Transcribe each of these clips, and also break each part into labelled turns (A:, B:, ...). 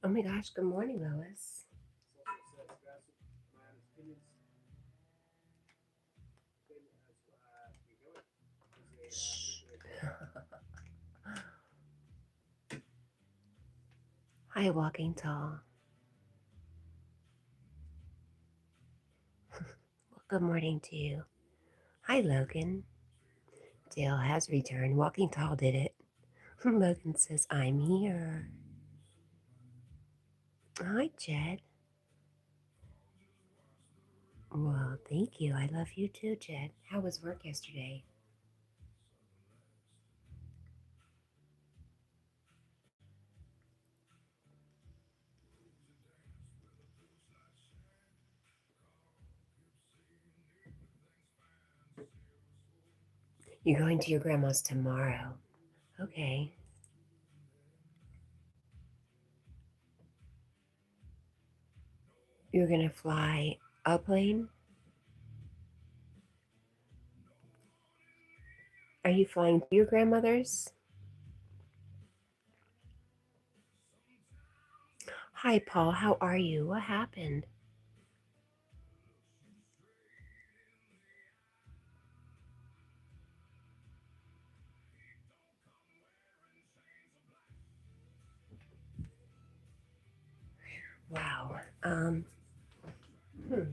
A: Oh my gosh, good morning, Lois. Shh. Hi, Walking Tall. Well, good morning to you. Hi, Logan. Dale has returned. Walking Tall did it. Logan says, I'm here. Hi, Jed. Well, thank you. I love you too, Jed. How was work yesterday? You're going to your grandma's tomorrow. Okay. You're going to fly a plane? Are you flying to your grandmother's? Hi, Paul. How are you? What happened? Wow. Hmm. There we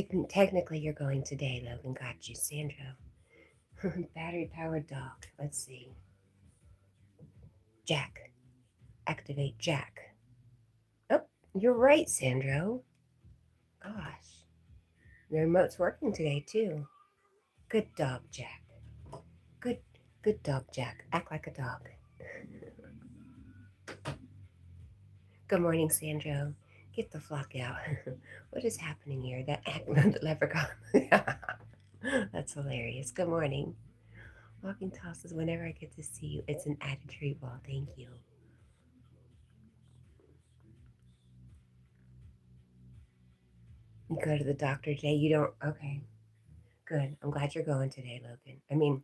A: go. Technically, you're going today, Logan. Got you, Sandra. Battery powered dog. Let's see. Jack. Activate Jack. Oh, you're right, Sandro. Gosh. The remote's working today, too. Good dog, Jack. Good, good dog, Jack. Act like a dog. Good morning, Sandro. Get the flock out. What is happening here? That act the leprechaun. That's hilarious. Good morning. Walking tosses, whenever I get to see you, it's an added treat. Well, thank you. You go to the doctor today. You don't. Okay. Good. I'm glad you're going today, Logan. I mean,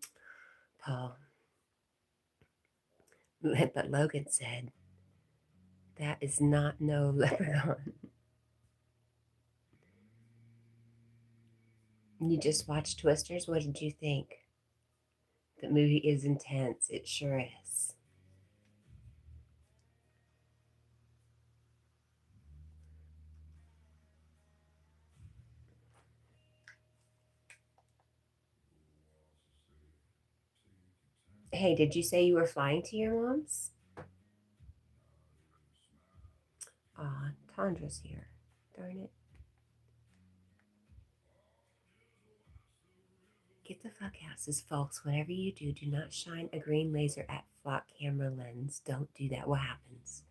A: Paul. But Logan said, that is not no leprechaun. You just watched Twisters? What did you think? The movie is intense. It sure is. Hey, did you say you were flying to your mom's? Aw, Tandra's here. Darn it. Get the fuck out, says folks. Whatever you do, do not shine a green laser at flock camera lens. Don't do that. What happens?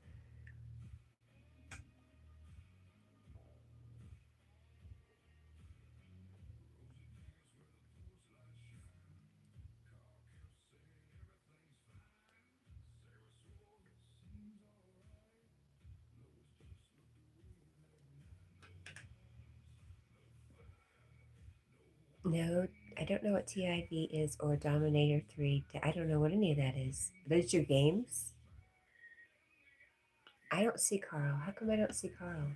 A: No, I don't know what TIV is or Dominator 3. I don't know what any of that is. Are those your games? I don't see Carl. How come I don't see Carl?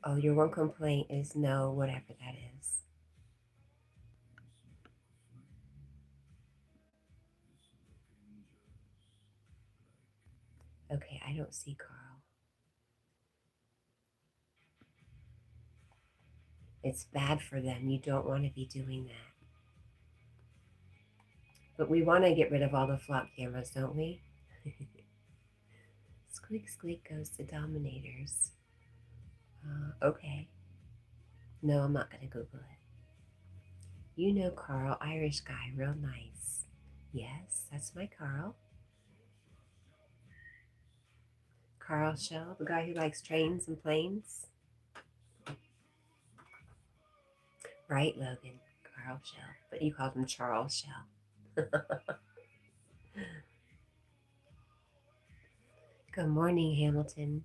A: Oh, your one complaint is no, whatever that is. Okay, I don't see Carl. It's bad for them. You don't want to be doing that. But we want to get rid of all the flop cameras, don't we? Squeak squeak goes to Dominators. Okay. No, I'm not going to Google it. You know Carl, Irish guy, real nice. Yes, that's my Carl. Carl Shell, the guy who likes trains and planes. Right, Logan? Carl Shell. But you called him Charles Shell. Good morning, Hamilton.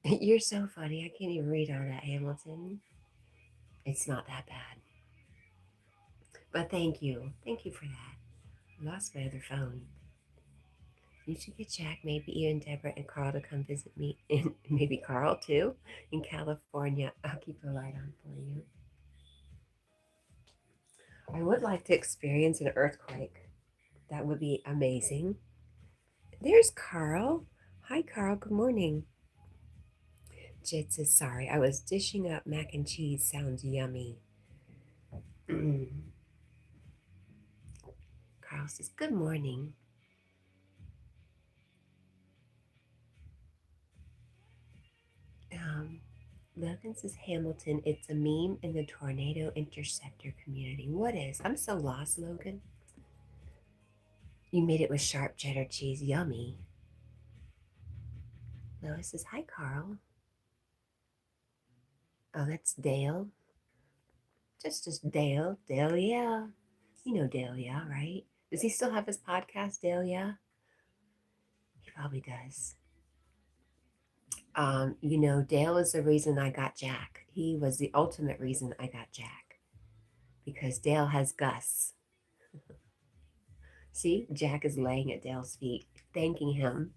A: You're so funny. I can't even read all that, Hamilton. It's not that bad. But thank you. Thank you for that. I lost my other phone. You should get Jack, maybe you and Deborah and Carl to come visit me, and maybe Carl too, in California. I'll keep a light on for you. I would like to experience an earthquake. That would be amazing. There's Carl. Hi, Carl. Good morning. Jed says, sorry, I was dishing up mac and cheese. Sounds yummy. Carl says, good morning. Um, Logan says, Hamilton, it's a meme in the tornado interceptor community. What is? I'm so lost, Logan. You made it with sharp cheddar cheese. Yummy. Lois says, hi, Carl. Oh, that's Dale. Just Dale. Dale, yeah. You know Dale, yeah, right? Does he still have his podcast, Dale, yeah? He probably does. Dale is the reason I got Jack. He was the ultimate reason I got Jack. Because Dale has Gus. See, Jack is laying at Dale's feet, thanking him.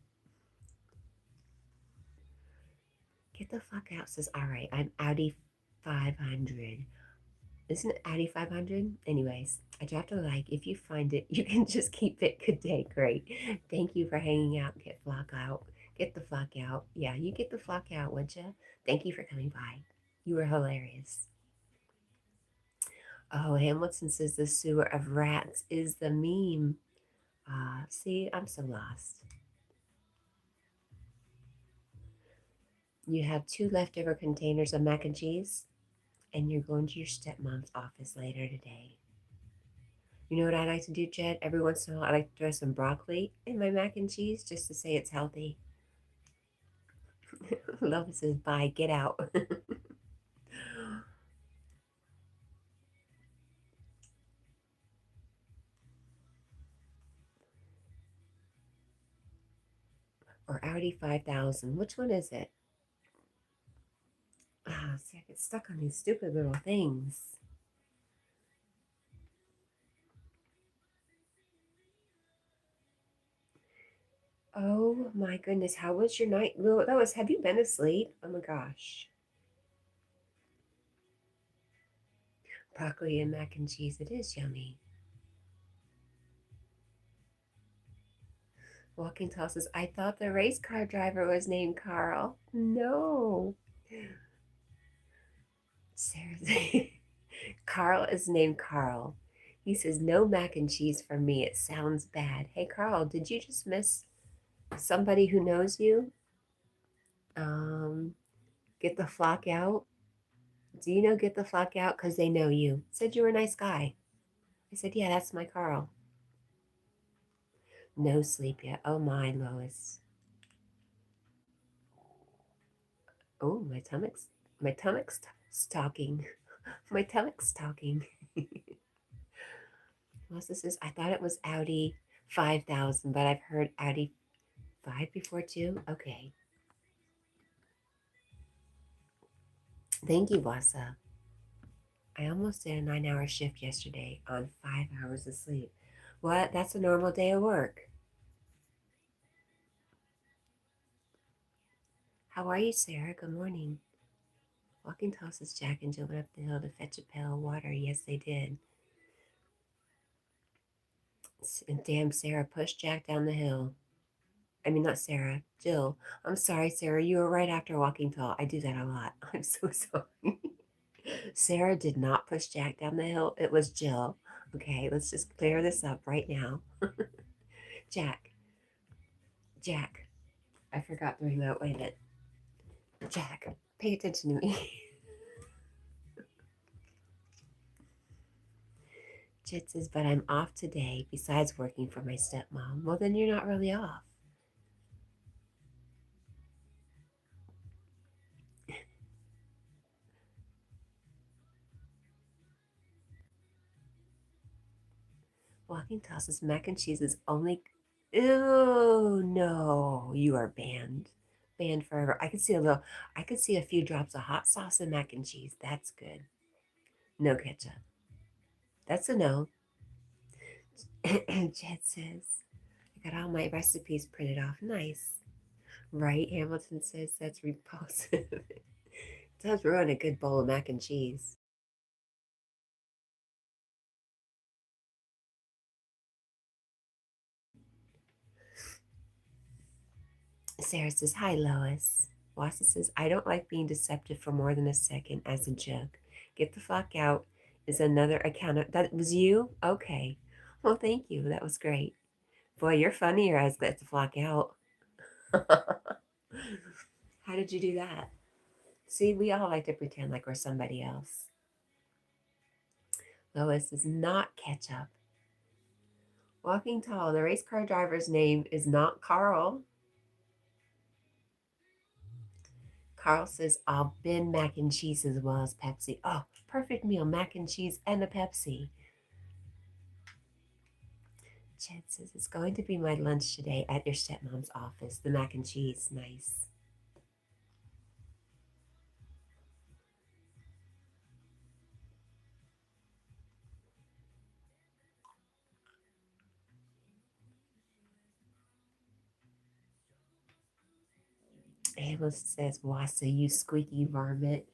A: Get the fuck out, says, all right, I'm Audi 500. Isn't it Audi 500? Anyways, I dropped a like. If you find it, you can just keep it. Good day. Great. Thank you for hanging out. Get flock out. Get the flock out. Yeah, you get the flock out, would you? Thank you for coming by. You were hilarious. Oh, Hamilton says the sewer of rats is the meme. See, I'm so lost. You have 2 leftover containers of mac and cheese, and you're going to your stepmom's office later today. You know what I like to do, Jed? Every once in a while, I like to throw some broccoli in my mac and cheese just to say it's healthy. Love says, bye, get out. Or Audi 5000. Which one is it? See, I get stuck on these stupid little things. Oh my goodness, how was your night? Have you been asleep? Oh my gosh. Broccoli and mac and cheese, it is yummy. Walking Tall says, I thought the race car driver was named Carl. No. Sarah, Carl is named Carl. He says, no mac and cheese for me. It sounds bad. Hey, Carl, did you just miss somebody who knows you? Um, get the flock out. Do you know get the flock out? Because they know you. Said you were a nice guy. I said, yeah, that's my Carl. No sleep yet. Oh, my, Lois. Oh, my stomach's talking. My stomach's talking. Also says, I thought it was Audi 5000, but I've heard Audi 5 before too. Okay. Thank you, Wasa. I almost did a 9-hour shift yesterday on 5 hours of sleep. What? That's a normal day of work. How are you, Sarah? Good morning. Walking tosses Jack and Jill went up the hill to fetch a pail of water. Yes, they did. And damn, Sarah pushed Jack down the hill. I mean, not Sarah, Jill. I'm sorry, Sarah. You were right after walking tall. I do that a lot. I'm so sorry. Sarah did not push Jack down the hill. It was Jill. Okay, let's just clear this up right now. Jack, Jack. I forgot the remote. Wait a minute. Jack, pay attention to me. Jed says, but I'm off today besides working for my stepmom. Well, then you're not really off. Walking tosses mac and cheese is only. Ew, no, you are banned. Banned forever. I could see a few drops of hot sauce in mac and cheese. That's good. No ketchup. That's a no. Jed says, I got all my recipes printed off. Nice. Right? Hamilton says that's repulsive. It does ruin a good bowl of mac and cheese. Sarah says, hi, Lois. Wassa says, I don't like being deceptive for more than a second as a joke. Get the fuck out is another account. That was you? Okay. Well, thank you. That was great. Boy, you're funnier as Get the Flock Out. How did you do that? See, we all like to pretend like we're somebody else. Lois is not ketchup. Walking tall. The race car driver's name is not Carl. Carl says, I'll bin mac and cheese as well as Pepsi. Oh, perfect meal, mac and cheese and a Pepsi. Jed says, it's going to be my lunch today at your stepmom's office. The mac and cheese, nice. Amos says, Wassa, you squeaky varmint.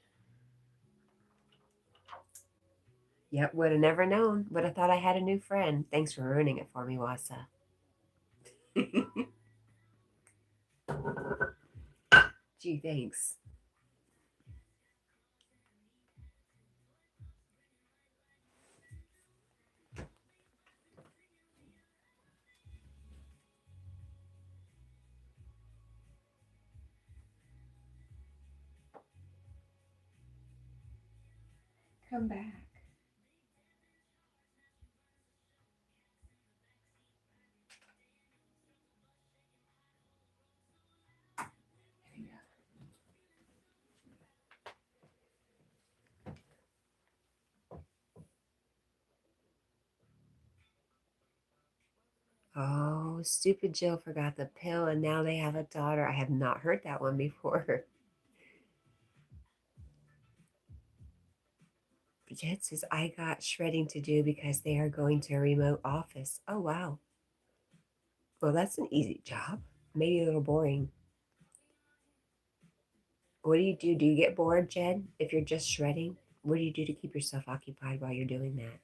A: Yep, would have never known. Would have thought I had a new friend. Thanks for ruining it for me, Wassa. Gee, thanks. Come back. Oh, stupid Jill forgot the pill and now they have a daughter. I have not heard that one before. Jet says, I got shredding to do because they are going to a remote office. Oh, wow. Well, that's an easy job. Maybe a little boring. What do you do? Do you get bored, Jed, if you're just shredding? What do you do to keep yourself occupied while you're doing that?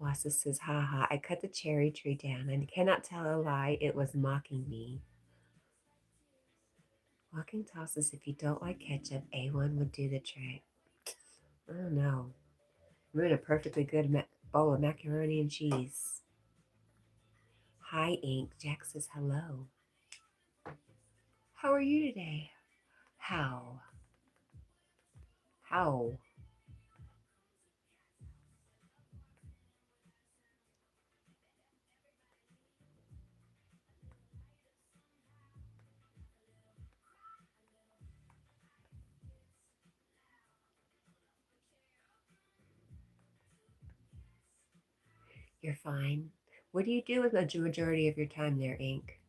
A: Wassa says, ha ha, I cut the cherry tree down and cannot tell a lie. It was mocking me. Walking tosses, if you don't like ketchup, A1 would do the trick. I don't know. Ruin a perfectly good bowl of macaroni and cheese. Hi, Ink. Jack says hello. How are you today? How? How? You're fine. What do you do with the majority of your time there, Ink?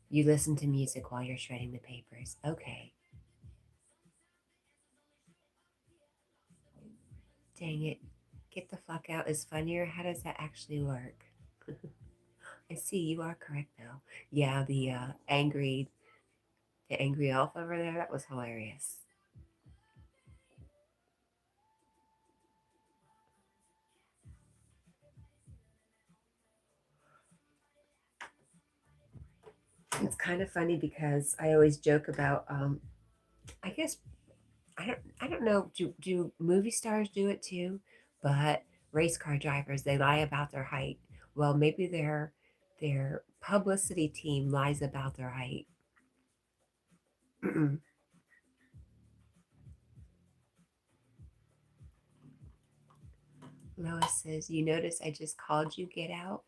A: You listen to music while you're shredding the papers. Okay. Dang it. Get the fuck out is funnier. How does that actually work? I see you are correct though. Yeah, the angry elf over there, that was hilarious. It's kind of funny because I always joke about I guess I don't know, do movie stars do it too? But race car drivers, they lie about their height. Well, maybe their publicity team lies about their height. Lois says, "You notice I just called you get out?"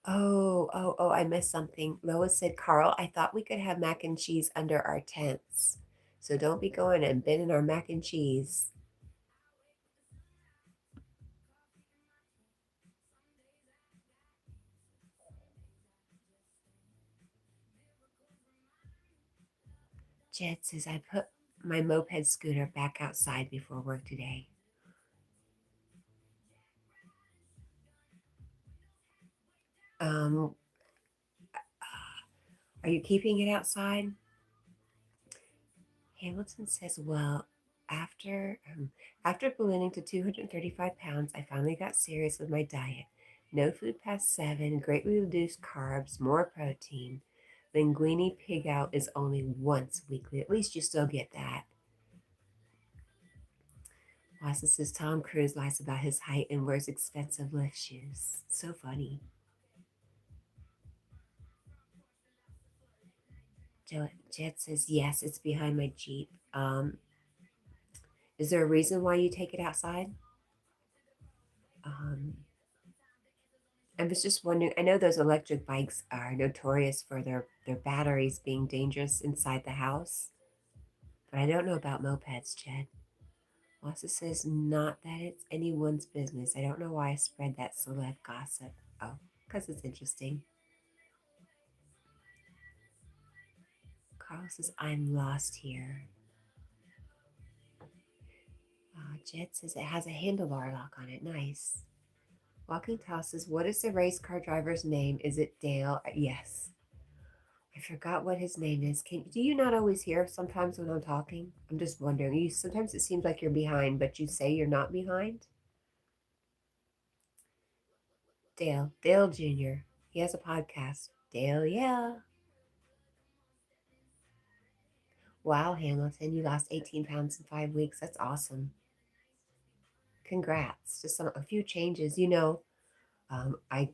A: Oh, I missed something. Lois said, "Carl, I thought we could have mac and cheese under our tents. So don't be going and bending our mac and cheese." Jed says, "I put my moped scooter back outside before work today." Um, are you keeping it outside? Hamilton says, "Well, after ballooning to 235 pounds, I finally got serious with my diet. No food past 7, greatly reduced carbs, more protein. Linguine pig out is only once weekly. At least you still get that." Wassa says Tom Cruise lies about his height and wears expensive lift shoes. So funny. Jed says, "Yes, it's behind my Jeep. Is there a reason why you take it outside?" Um, I was just wondering, I know those electric bikes are notorious for their batteries being dangerous inside the house, but I don't know about mopeds, Jed. Wassa says, "Not that it's anyone's business. I don't know why I spread that celeb gossip." Oh, because it's interesting. Carl says, "I'm lost here." Jed says, "It has a handlebar lock on it. Nice." Walking Tall says, "What is the race car driver's name? Is it Dale?" Yes. I forgot what his name is. Do you not always hear sometimes when I'm talking? I'm just wondering. You sometimes it seems like you're behind, but you say you're not behind. Dale Jr. He has a podcast. Dale, yeah. Wow, Hamilton, you lost 18 pounds in 5 weeks. That's awesome. Congrats. Just a few changes. I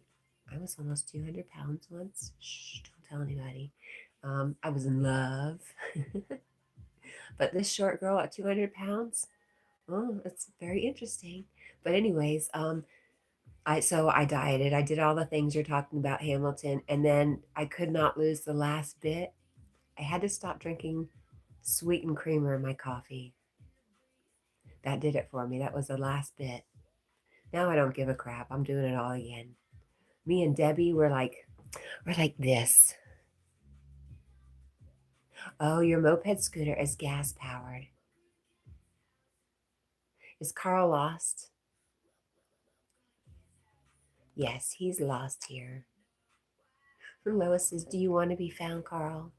A: was almost 200 pounds once. Shh, don't tell anybody. I was in love. But this short girl at 200 pounds, oh, that's very interesting. But anyways, I dieted. I did all the things you're talking about, Hamilton, and then I could not lose the last bit. I had to stop drinking sweetened creamer in my coffee. That did it for me. That was the last bit. Now I don't give a crap. I'm doing it all again. Me and Debbie we're like this. Oh, your moped scooter is gas powered. Is Carl lost? Yes, he's lost here. And Lois says, "Do you want to be found, Carl?"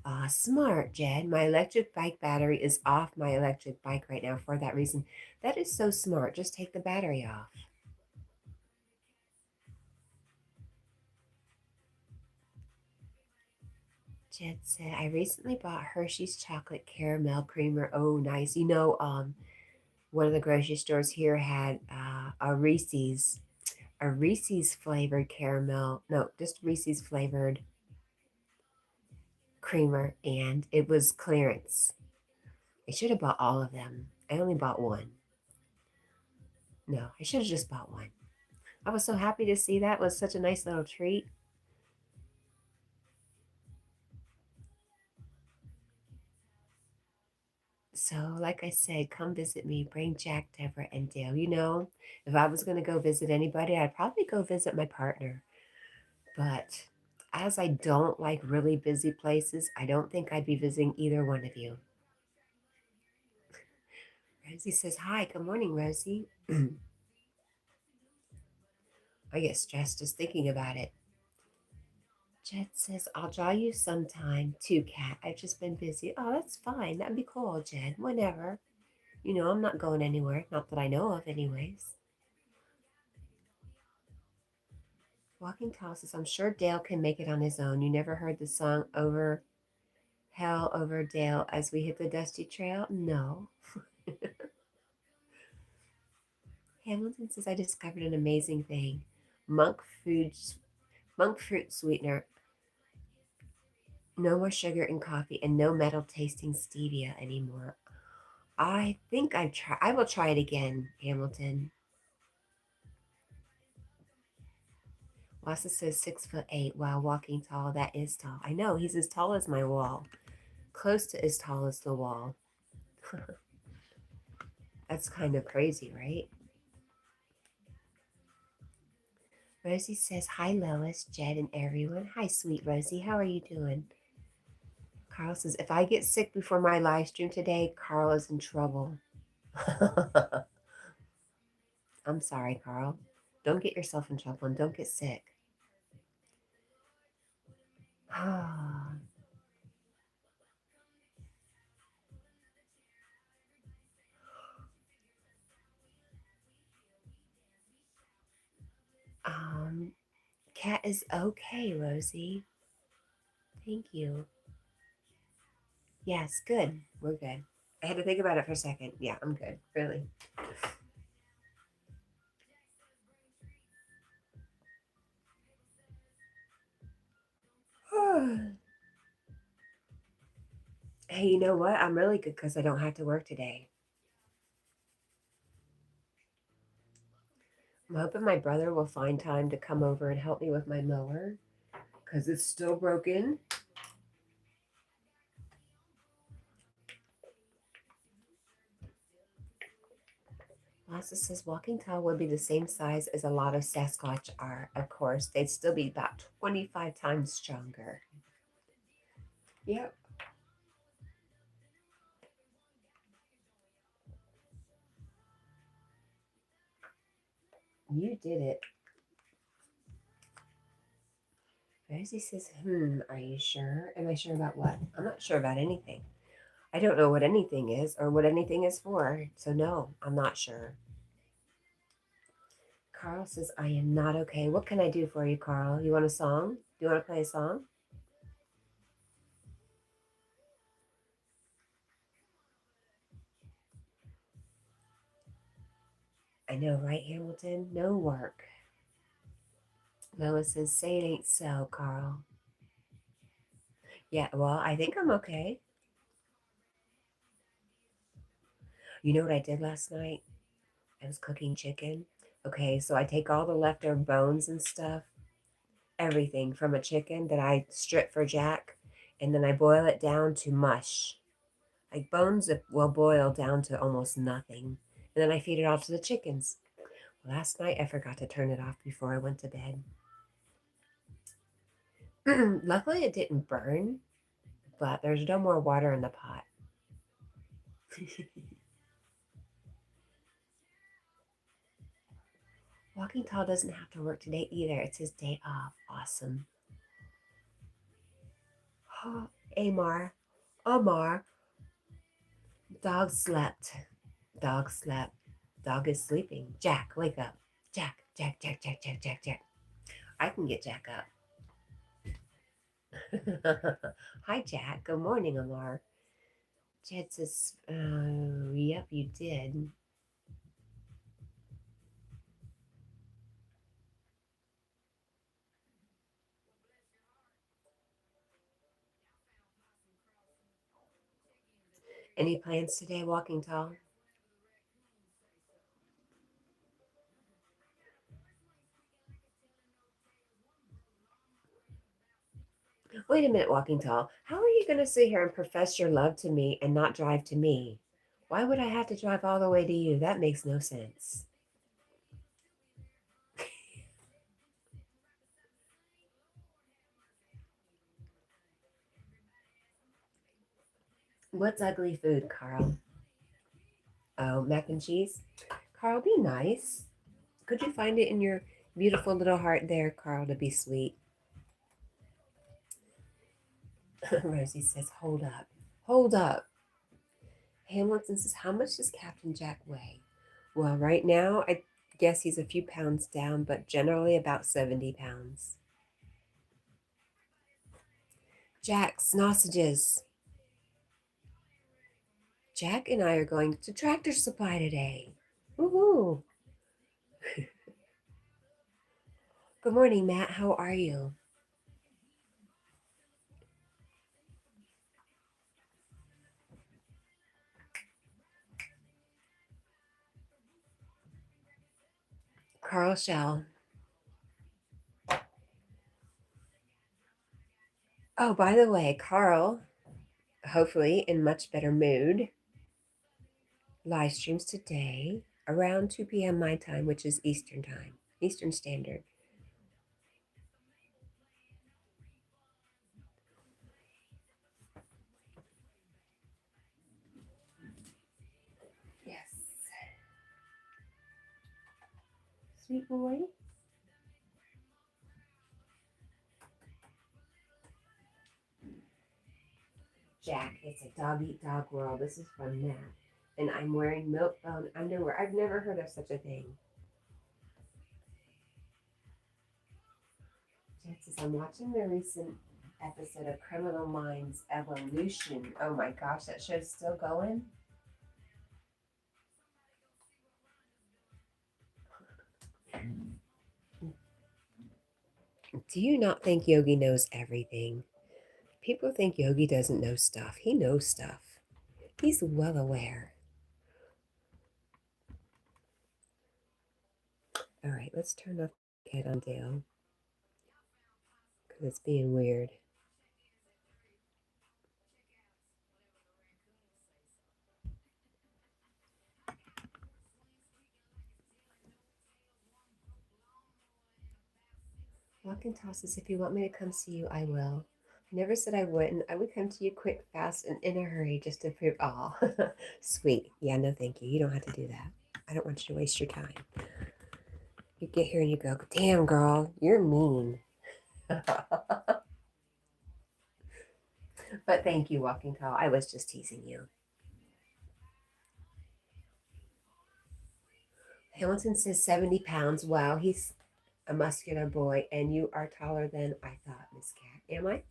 A: Ah, smart, Jed. My electric bike battery is off my electric bike right now for that reason. That is so smart. Just take the battery off. Jed said, "I recently bought Hershey's chocolate caramel creamer. Oh, nice. One of the grocery stores here had a Reese's flavored caramel. No, just Reese's flavored creamer, and it was clearance. I should have bought all of them. I only bought one. No, I should have just bought one. I was so happy to see that. It was such a nice little treat. So, like I said, come visit me. Bring Jack, Deborah, and Dale. If I was going to go visit anybody, I'd probably go visit my partner. But as I don't like really busy places, I don't think I'd be visiting either one of you. Rosie says, hi, good morning, Rosie. I get stressed just thinking about it. Jed says, I'll draw you sometime too, Cat. I've just been busy. Oh, that's fine. That'd be cool, Jed. Whenever. I'm not going anywhere. Not that I know of, anyways. Walking Tall says, I'm sure Dale can make it on his own. You never heard the song Over Hell Over Dale as we hit the dusty trail? No. Hamilton says, I discovered an amazing thing. Monk food, monk fruit sweetener. No more sugar in coffee and no metal tasting stevia anymore. I think I will try it again, Hamilton. Wassa says 6'8". Wow, walking tall. That is tall. I know, he's as tall as my wall. Close to as tall as the wall. That's kind of crazy, right? Rosie says, hi, Lois, Jed, and everyone. Hi, sweet Rosie. How are you doing? Carl says, if I get sick before my live stream today, Carl is in trouble. I'm sorry, Carl. Don't get yourself in trouble and don't get sick. um, Cat is okay, Rosie. Thank you. Yes, good. We're good. I had to think about it for a second. Yeah, I'm good. Really. Hey, you know what? I'm really good because I don't have to work today. I'm hoping my brother will find time to come over and help me with my mower because it's still broken. Lassa says walking tall would be the same size as a lot of Sasquatch are. Of course, they'd still be about 25 times stronger. Yep. You did it. Rosie says, are you sure? Am I sure about what? I'm not sure about anything. I don't know what anything is or what anything is for. So, no, I'm not sure. Carl says, I am not okay. What can I do for you, Carl? You want a song? Do you want to play a song? I know, right, Hamilton? No work. Lois says, say it ain't so, Carl. Yeah, well, I think I'm okay. You know what I did last night? I was cooking chicken. Okay, so I take all the leftover bones and stuff, everything from a chicken that I strip for Jack, and then I boil it down to mush. Like bones that will boil down to almost nothing. And then I feed it all to the chickens. Last night I forgot to turn it off before I went to bed. Luckily it didn't burn, but there's no more water in the pot. Walking Tall doesn't have to work today either. It's his day off. Awesome. Oh, Amar, dog slept. Dog slept. Dog is sleeping. Jack, wake up. Jack, Jack, Jack, Jack, Jack, Jack, Jack. I can get Jack up. Hi, Jack. Good morning, Amar. Jed says, yep, you did. Any plans today, Walking Tall? Wait a minute, Walking Tall. How are you going to sit here and profess your love to me and not drive to me? Why would I have to drive all the way to you? That makes no sense. What's ugly food, Carl? Oh, mac and cheese? Carl, be nice. Could you find it in your beautiful little heart there, Carl, to be sweet? Rosie says, hold up. Hold up. Hamilton says, how much does Captain Jack weigh? Well, right now, I guess he's a few pounds down, but generally about 70 pounds. Jack, sausages. Jack and I are going to Tractor Supply today. Woohoo! Good morning, Matt. How are you? Carl Shell. Oh, by the way, Carl, hopefully in much better mood, live streams today around 2 p.m. my time, which is Eastern time, Eastern Standard. Yes. Sweet boy. Jack, it's a dog eat dog world. This is from Matt. And I'm wearing milk bone underwear. I've never heard of such a thing. Jack says, I'm watching the recent episode of Criminal Minds Evolution. Oh my gosh, that show's still going? Do you not think Yogi knows everything? People think Yogi doesn't know stuff. He knows stuff. He's well aware. All right, let's turn off Cat on Dale because it's being weird. Walking tosses, if you want me to come see you, I will. I never said I wouldn't. I would come to you quick, fast, and in a hurry just to prove. Oh, sweet. Yeah, no, thank you. You don't have to do that. I don't want you to waste your time. You get here and you go, damn, girl, you're mean. But thank you, Walking Tall. I was just teasing you. Hamilton says 70 pounds. Wow, he's a muscular boy, and you are taller than I thought, Miss Cat. Am I?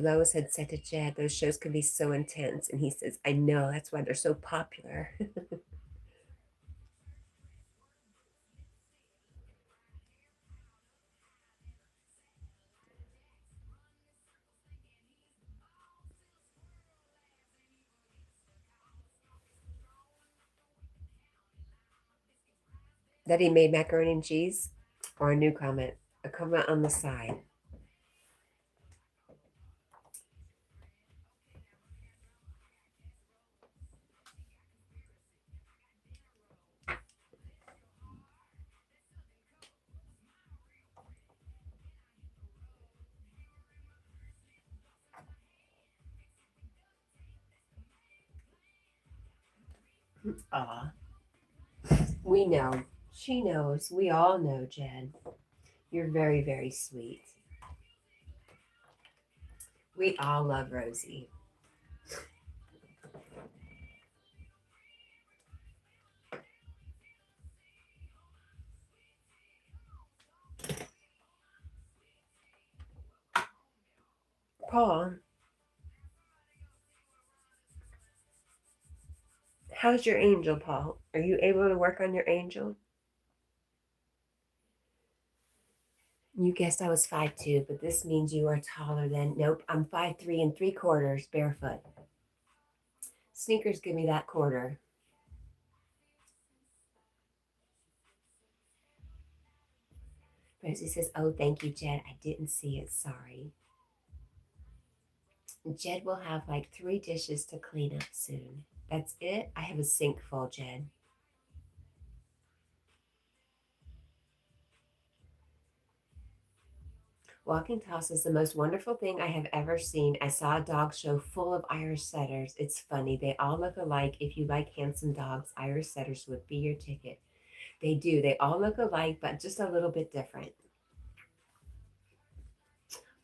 A: Lois had said to Jed, those shows can be so intense. And he says, I know, that's why they're so popular. That he made macaroni and cheese? Or a new comment? A comment on the side. Aw. We know. She knows. We all know, Jen. You're very, very sweet. We all love Rosie. Paul, how's your angel, Paul? Are you able to work on your angel? You guessed I was 5'2", but this means you are taller than. Nope, I'm 5'3 3/4 barefoot. Sneakers give me that quarter. Rosie says, oh, thank you, Jed. I didn't see it. Sorry. Jed will have like 3 dishes to clean up soon. That's it? I have a sink full, Jed. Walking Toss is the most wonderful thing I have ever seen. I saw a dog show full of Irish setters. It's funny. They all look alike. If you like handsome dogs, Irish setters would be your ticket. They do. They all look alike, but just a little bit different.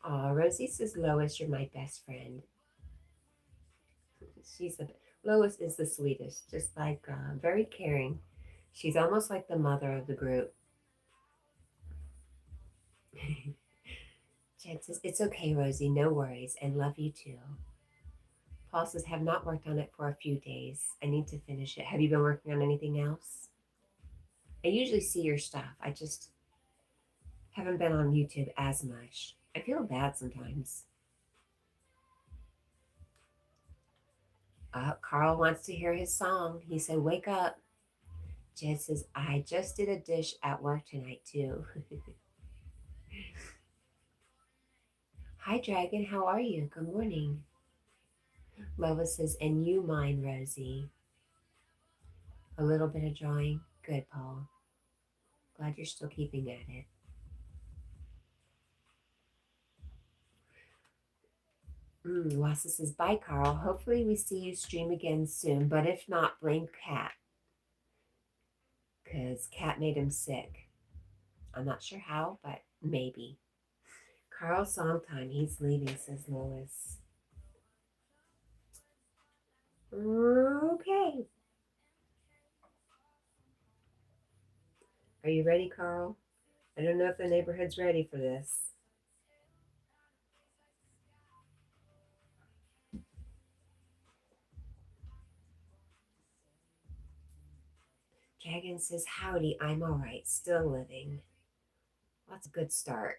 A: Oh, Rosie says, Lois, you're my best friend. Lois is the sweetest, just like very caring. She's almost like the mother of the group. Jen says, it's okay, Rosie, no worries, and love you too. Paul says, have not worked on it for a few days. I need to finish it. Have you been working on anything else? I usually see your stuff. I just haven't been on YouTube as much. I feel bad sometimes. Carl wants to hear his song. He said, wake up. Jed says, I just did a dish at work tonight too. Hi, Dragon. How are you? Good morning. Lois says, and you mine, Rosie. A little bit of drawing. Good, Paul. Glad you're still keeping at it. Wassa says, bye, Carl. Hopefully we see you stream again soon, but if not, blame Cat. Because Cat made him sick. I'm not sure how, but maybe. Carl's song time. He's leaving, says Lois. Okay. Are you ready, Carl? I don't know if the neighborhood's ready for this. Dragon says, howdy, I'm all right, still living. Well, that's a good start.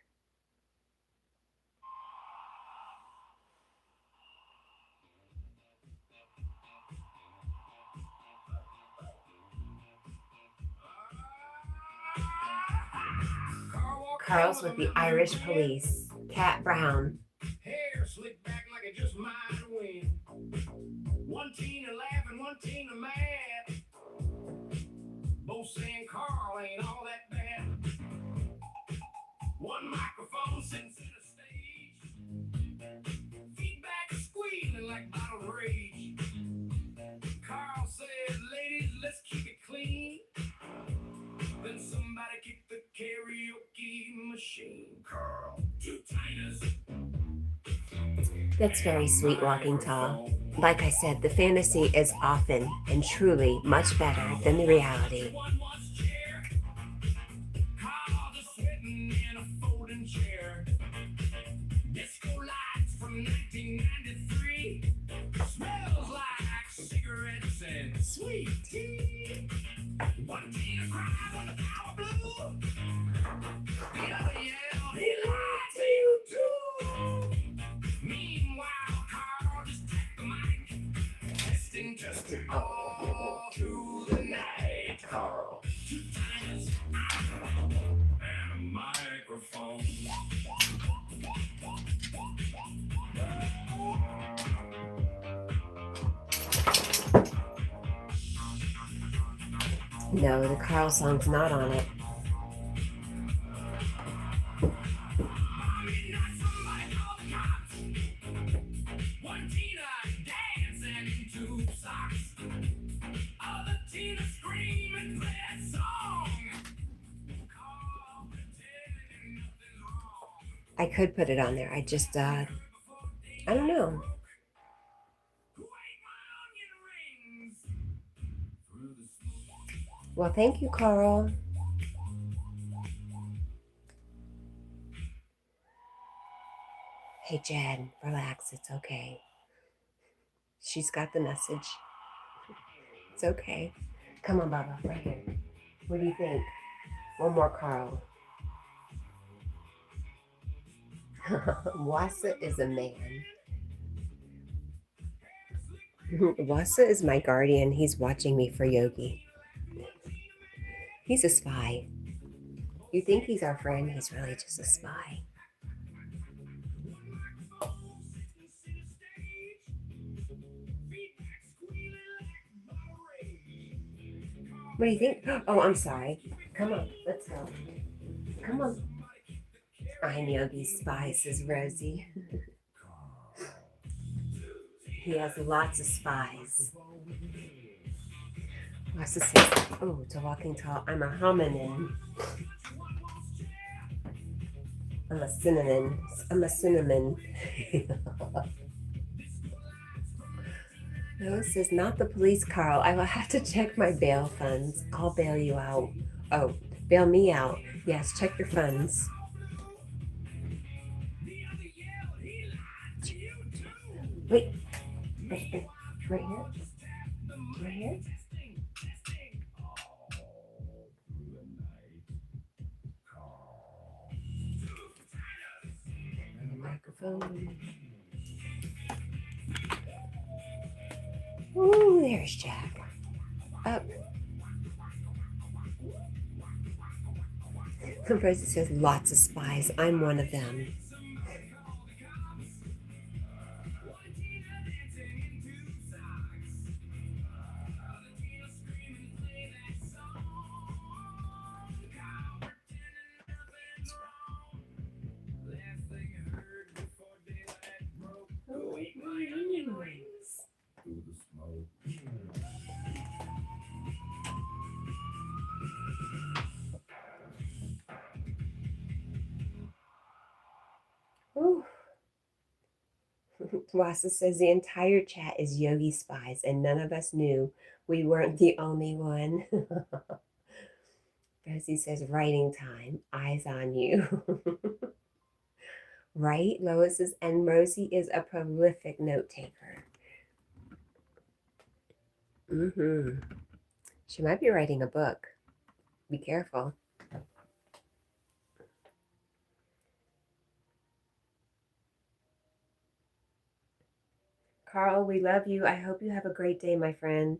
A: Carl's with the Irish police. Cat Brown.
B: Hair slicked back like it just might win. One teen a laughing, one teen a mad. Both saying Carl ain't all that bad. One microphone sits in a stage. Feedback squealing like bottle rage. Carl said, ladies, let's keep it clean. Then somebody kicked the karaoke machine. Carl, two tiners.
A: That's very sweet, Walking Tall. Like I said, the fantasy is often and truly much better than the reality.
B: Disco lights from 1993. Smells like cigarettes and sweet tea. One teen cries on the power blue. The other yells, he lied to you too. Meanwhile, Carl just tapped the mic. Testing all through the night. Carl, two times and a microphone.
A: No, the Carl song's not on it. I could put it on there. I just, I don't know. Well, thank you, Carl. Hey, Jen, relax. It's okay. She's got the message. It's okay. Come on, Baba, right here. What do you think? One more, Carl. Wassa is a man. Wassa is my guardian. He's watching me for Yogi. He's a spy. You think he's our friend, he's really just a spy. What do you think? Oh, I'm sorry. Come on, let's go. Come on. I'm Yogi Spy, says Rosie. He has lots of spies. What's this? Oh, it's a walking tall. I'm a hominin. I'm a cinnamon. I'm a cinnamon. No, this is not the police, Carl. I will have to check my bail funds. I'll bail you out. Oh, bail me out. Yes, check your funds. Wait. Right here? Right here? Microphone. Ooh, there's Jack. Up. Rosie says lots of spies. I'm one of them. Ooh. Wassa says the entire chat is Yogi spies, and none of us knew we weren't the only one. Rosie says writing time, eyes on you. Right? Lois says, and Rosie is a prolific note taker. She might be writing a book. Be careful. Carl, we love you. I hope you have a great day, my friend.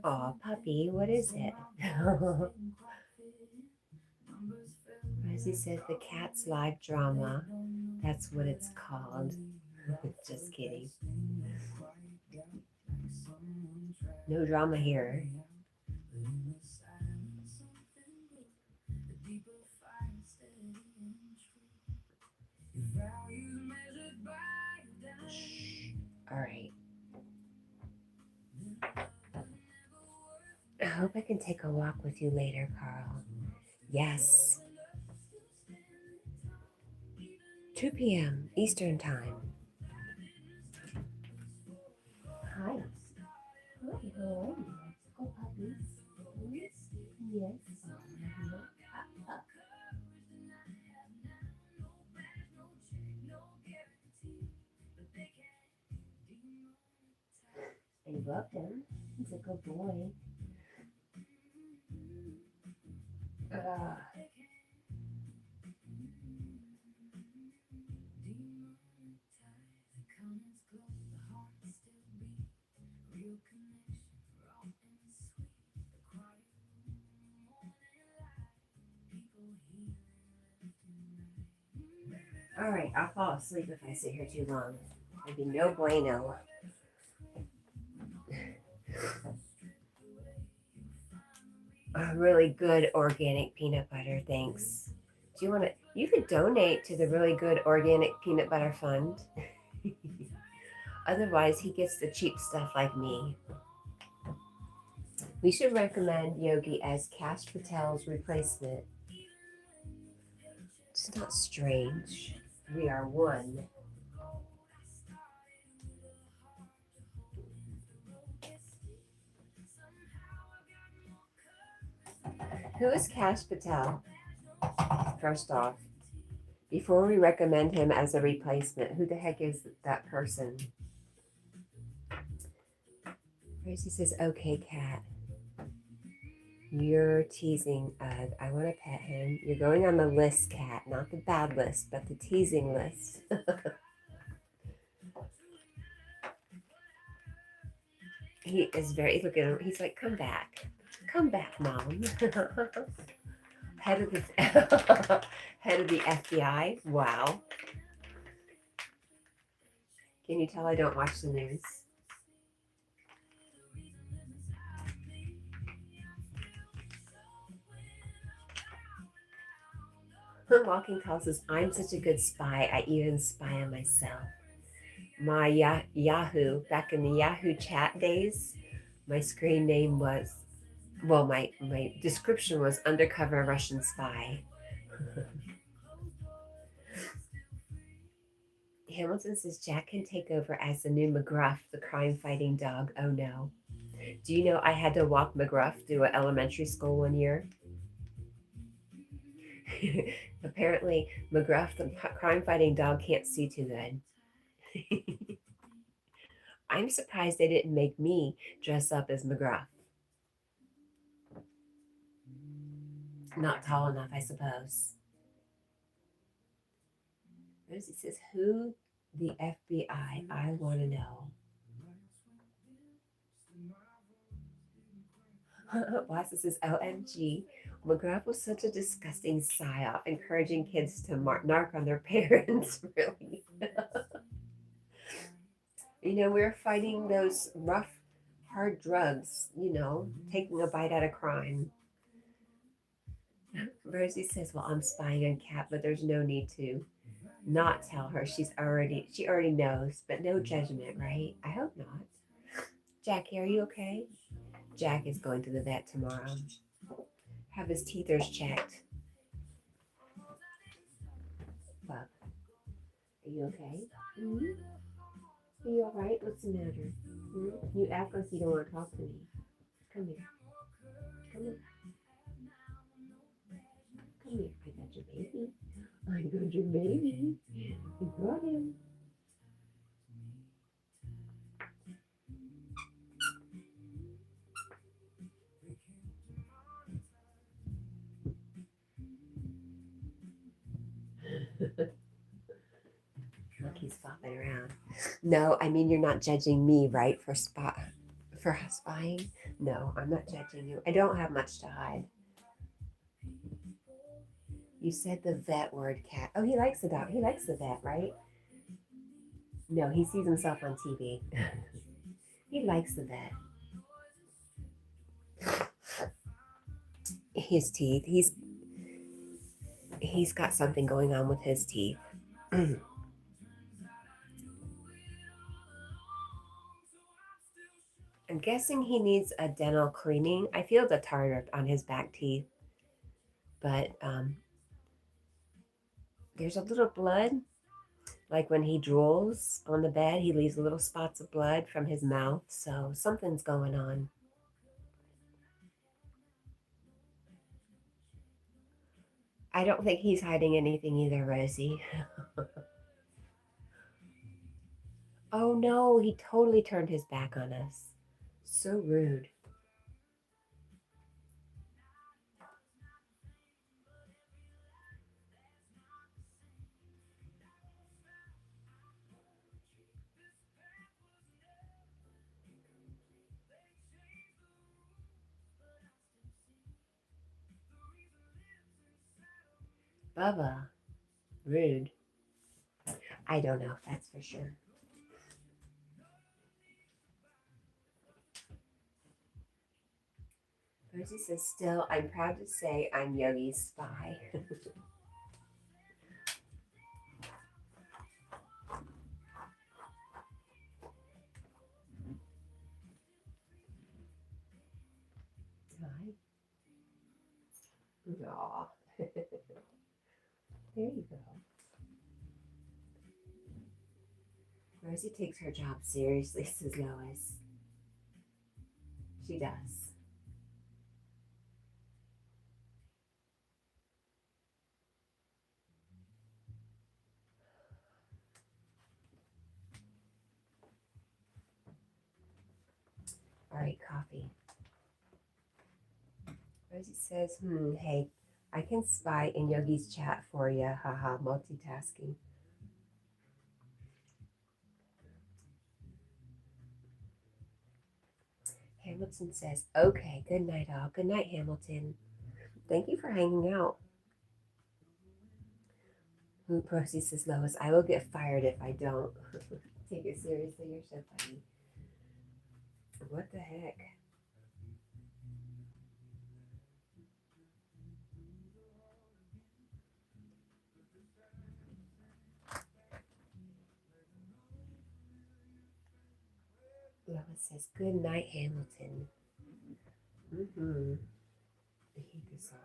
A: Aw, puppy, what is it? Rosie says the cat's live drama. That's what it's called. Just kidding. No drama here. All right. I hope I can take a walk with you later, Carl. Yes. 2 p.m. Eastern Time. Hi. Hi, how are you? Oh, puppies. Yes. I love him. He's a good boy. All right, I'll fall asleep if I sit here too long. It'd be no bueno. A really good organic peanut butter, thanks. Do you want to? You could donate to the really good organic peanut butter fund. Otherwise, he gets the cheap stuff like me. We should recommend Yogi as Cash Patel's replacement. It's not strange. We are one. Who is Cash Patel? First off, before we recommend him as a replacement, who the heck is that person? Rosie says, okay, cat. You're teasing Ugg. I want to pet him. You're going on the list, Cat. Not the bad list, but the teasing list. He is very, look at him. He's like, come back. Come back, Mom. Head of the head of the FBI. Wow. Can you tell I don't watch the news? Walking tells us I'm such a good spy. I even spy on myself. My Yahoo, back in the Yahoo chat days, my screen name was, well, my description was undercover Russian spy. Hamilton says Jack can take over as the new McGruff, the crime-fighting dog. Oh no. Do you know I had to walk McGruff through an elementary school one year? Apparently, McGruff, the crime-fighting dog, can't see too good. I'm surprised they didn't make me dress up as McGruff. Not tall enough, I suppose. Rosie says, who the FBI? I want to know. Wassa says, OMG. McGrath was such a disgusting psyop, encouraging kids to narc on their parents, really. You know, we're fighting those rough, hard drugs, you know, taking a bite out of crime. Rosie says, well, I'm spying on Kat, but there's no need to not tell her. She already knows, but no judgment, right? I hope not. Jackie, are you okay? Jack is going to the vet tomorrow. Have his teethers checked. Bub, are you okay? Mm-hmm. Are you all right? What's the matter? Mm-hmm. You act like you don't want to talk to me. Come here. Come here. Come here. I got your baby. I got your baby. I got him. Look, he's flopping around. No, I mean you're not judging me, right? For spying. No, I'm not judging you. I don't have much to hide. You said the vet word, Cat. Oh, he likes the dog. He likes the vet, right? No, he sees himself on TV. He likes the vet. His teeth. He's got something going on with his teeth. I'm guessing he needs a dental cleaning. I feel the tartar on his back teeth, but there's a little blood. Like when he drools on the bed, he leaves little spots of blood from his mouth. So something's going on. I don't think he's hiding anything either, Rosie. Oh no, he totally turned his back on us. So rude. Bubba, rude. I don't know, that's for sure. Rosie says, still, I'm proud to say I'm Yogi's spy. Hi. Aw. There you go. Rosie takes her job seriously, says Lois. She does. All right, coffee. Rosie says, hey, I can spy in Yogi's chat for you. Haha, multitasking. Hamilton says, okay, good night, all. Good night, Hamilton. Thank you for hanging out. Rosie says, Lois, I will get fired if I don't. Take it seriously, you're so funny. What the heck? Lois says, good night, Hamilton. I hate this song.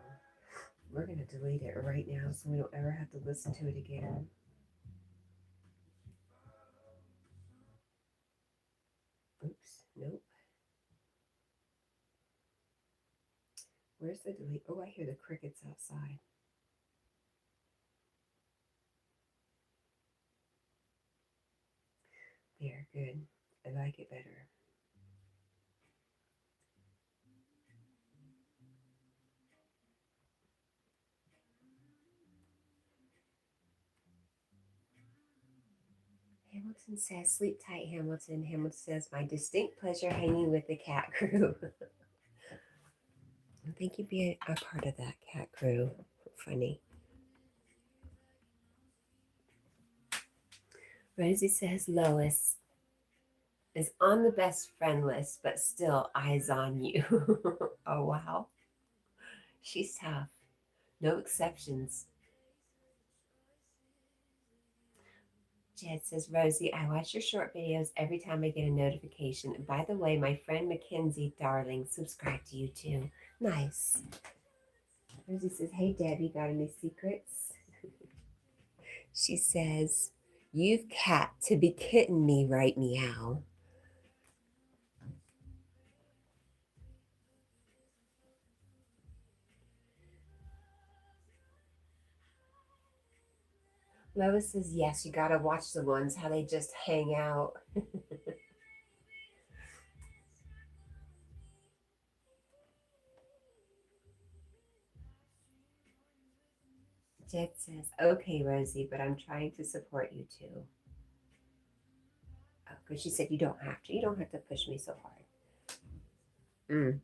A: We're going to delete it right now so we don't ever have to listen to it again. Oops, nope. Where's the delete? Oh, I hear the crickets outside. There, good. I like it better. Hamilton says, sleep tight, Hamilton. Hamilton says, my distinct pleasure hanging with the cat crew. Thank you for being a part of that cat crew. Funny. Rosie says, Lois is on the best friend list, but still eyes on you. Oh, wow. She's tough. No exceptions. Jed says, Rosie, I watch your short videos every time I get a notification. And by the way, my friend Mackenzie, darling, subscribe to you too. Nice. Rosie says, hey, Debbie, got any secrets? She says, you've cat to be kidding me right meow. Lois says, yes, you gotta watch the ones, how they just hang out. Jed says, okay, Rosie, but I'm trying to support you too. Oh, because she said you don't have to. You don't have to push me so hard. Mm.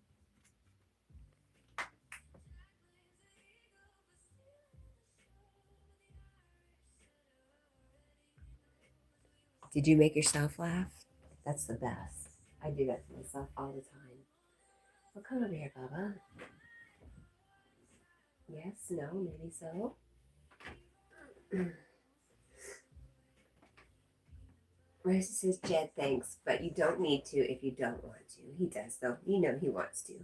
A: Did you make yourself laugh? That's the best. I do that to myself all the time. Well, come over here, Bubba. Yes, no, maybe so. Rosie says, Jed, thanks, but you don't need to if you don't want to. He does, though. You know he wants to.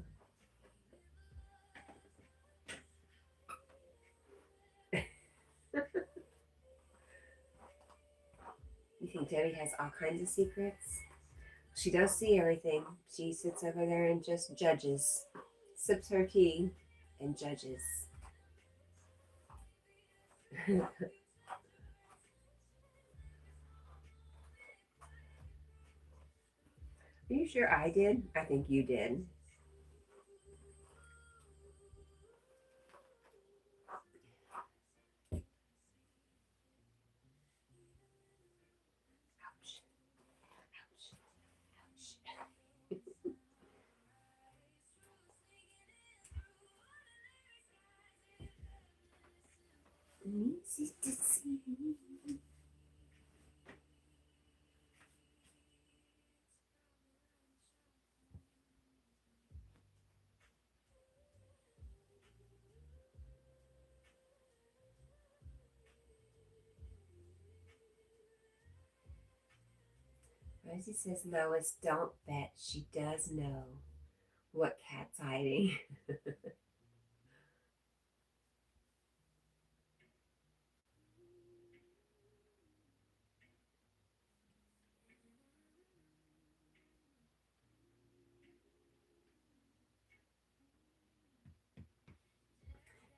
A: You think Debbie has all kinds of secrets? She does see everything. She sits over there and just judges, sips her tea, and judges. Are you sure I did? I think you did. Ouch. Ouch. Ouch. Rosie says, Lois, don't bet. She does know what Cat's hiding.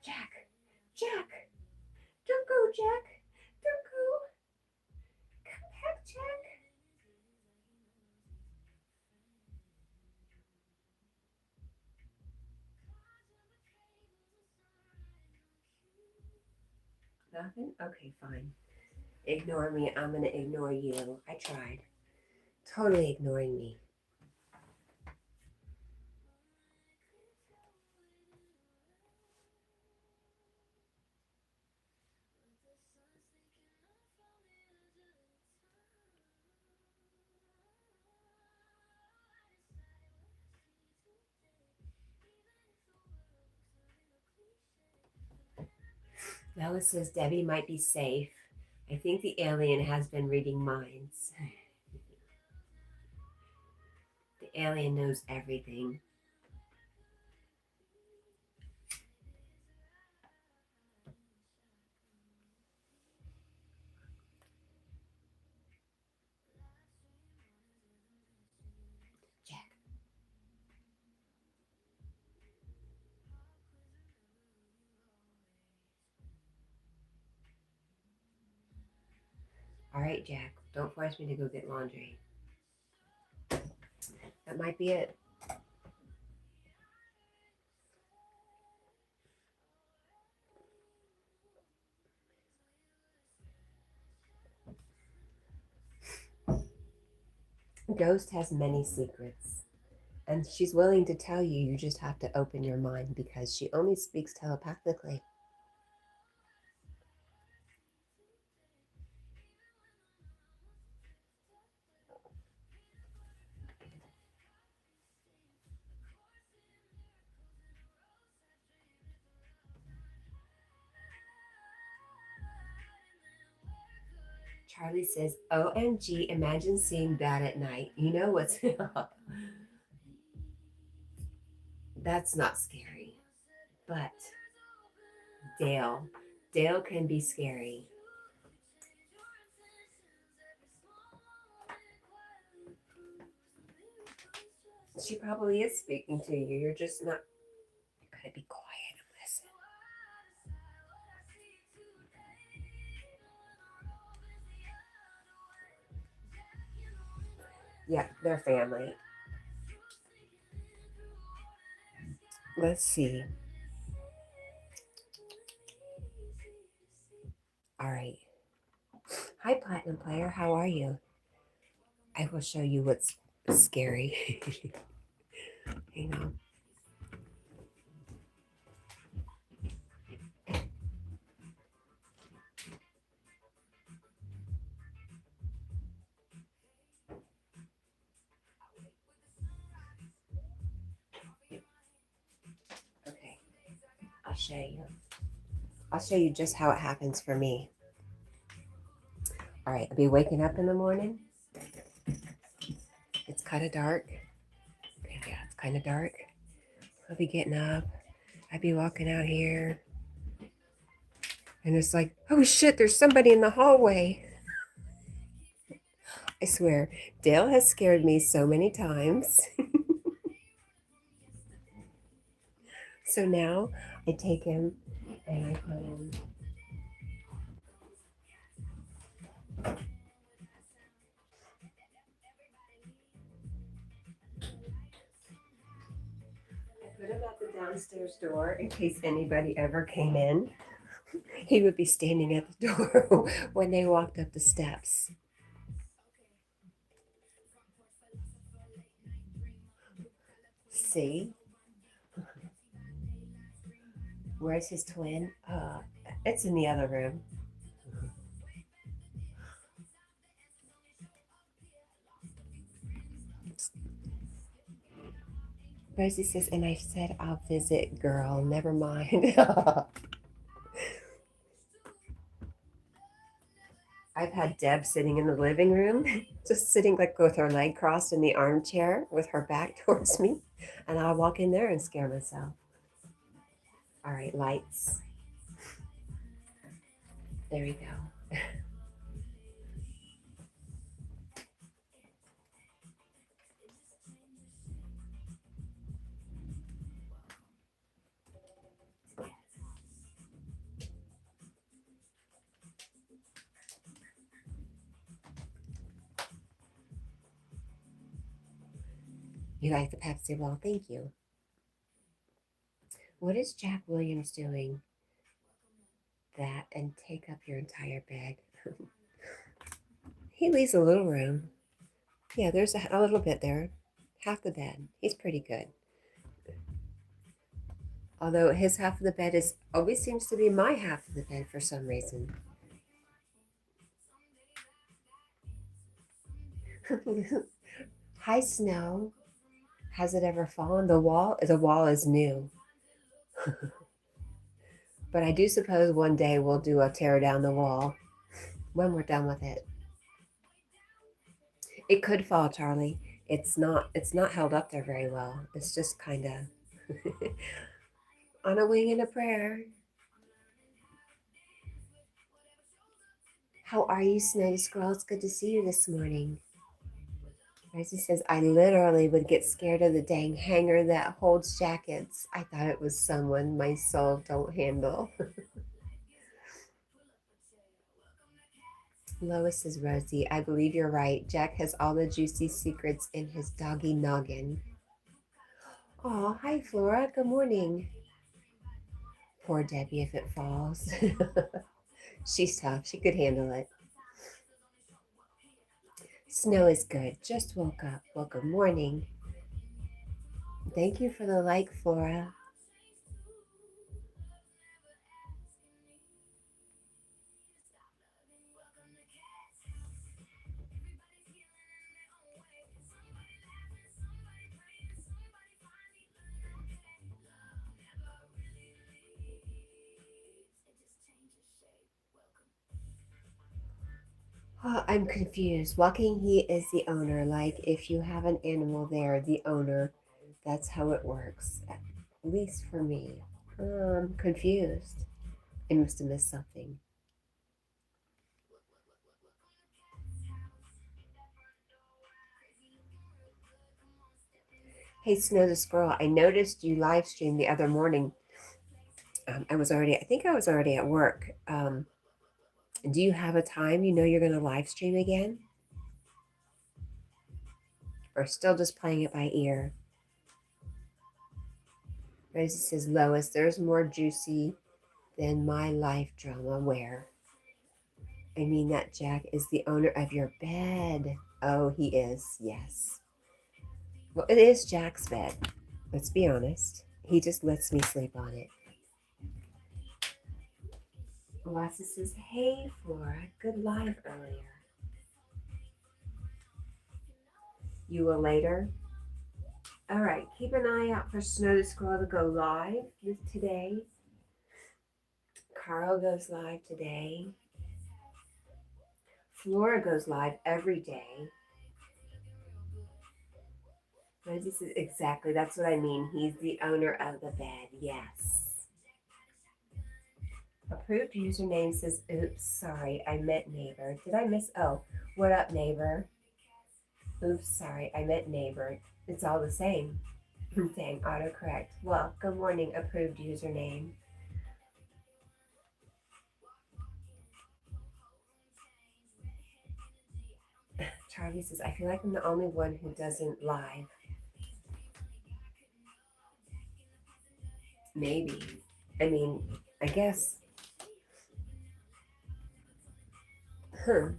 A: Jack! Jack! Don't go, Jack! Don't go! Come back, Jack! Nothing? Okay, fine. Ignore me. I'm going to ignore you. I tried. Totally ignoring me. Bella says Debbie might be safe. I think the alien has been reading minds. The alien knows everything. Jack. All right, Jack. Don't force me to go get laundry. That might be it. Ghost has many secrets, and she's willing to tell you. You just have to open your mind because she only speaks telepathically. Charlie says, OMG, imagine seeing that at night. You know what's. That's not scary. But Dale. Dale can be scary. She probably is speaking to you. You're just not. You gotta be quiet and listen. Yeah, they're family. Let's see. All right. Hi, Platinum Player. How are you? I will show you what's scary. Hang on. Okay. I'll show you. I'll show you just how it happens for me. All right. I'll be waking up in the morning. It's kind of dark. Okay, yeah, it's kind of dark. I'll be getting up. I'd be walking out here. And it's like, oh shit, there's somebody in the hallway. I swear, Dale has scared me so many times. So now I take him and I put him. I put him at the downstairs door in case anybody ever came in. He would be standing at the door when they walked up the steps. See? Where's his twin? It's in the other room. Rosie says, and I said I'll visit, girl. Never mind. I've had Deb sitting in the living room, just sitting like with her leg crossed in the armchair with her back towards me. And I'll walk in there and scare myself. All right, lights. There we go. You like the Pepsi? Well, thank you. What is Jack Williams doing? that and take up your entire bed. He leaves a little room. Yeah, there's a little bit there. Half the bed. He's pretty good. Although his half of the bed is always seems to be my half of the bed for some reason. Hi, Snow. Has it ever fallen? The wall is new. But I do suppose one day we'll do a tear down the wall when we're done with it. It could fall, Charlie. It's not held up there very well. It's just kind of on a wing and a prayer. How are you, Snowy Squirrel? It's good to see you this morning. Rosie says, I literally would get scared of the dang hanger that holds jackets. I thought it was someone my soul don't handle. Lois says, Rosie, I believe you're right. Jack has all the juicy secrets in his doggy noggin. Oh, hi, Flora. Good morning. Poor Debbie if it falls. She's tough. She could handle it. Snow is good. Just woke up. Well, good morning. Thank you for the like, Flora. Oh, I'm confused. Walking He is the owner. Like if you have an animal there, the owner. That's how it works. At least for me. I'm confused. I must have missed something. Hey, Snow the Squirrel, I noticed you live streamed the other morning. I think I was already at work. Do you have a time you know you're going to live stream again? Or still just playing it by ear? Rosie says, Lois, there's more juicy than my life drama. Where? I mean, that Jack is the owner of your bed. Oh, he is, yes. Well, it is Jack's bed. Let's be honest. He just lets me sleep on it. Wassa says, hey, Flora, good live earlier. You will later? All right, keep an eye out for Snow the Squirrel to go live today. Carl goes live today. Flora goes live every day. Rosie says, exactly, that's what I mean. He's the owner of the bed, yes. Approved username says, oops, sorry, I meant neighbor. Did I miss? Oh, what up, neighbor? Oops, sorry, I meant neighbor. It's all the same. Dang, autocorrect. Well, good morning, approved username. Charlie says, I feel like I'm the only one who doesn't live. Maybe. I mean, I guess. Huh.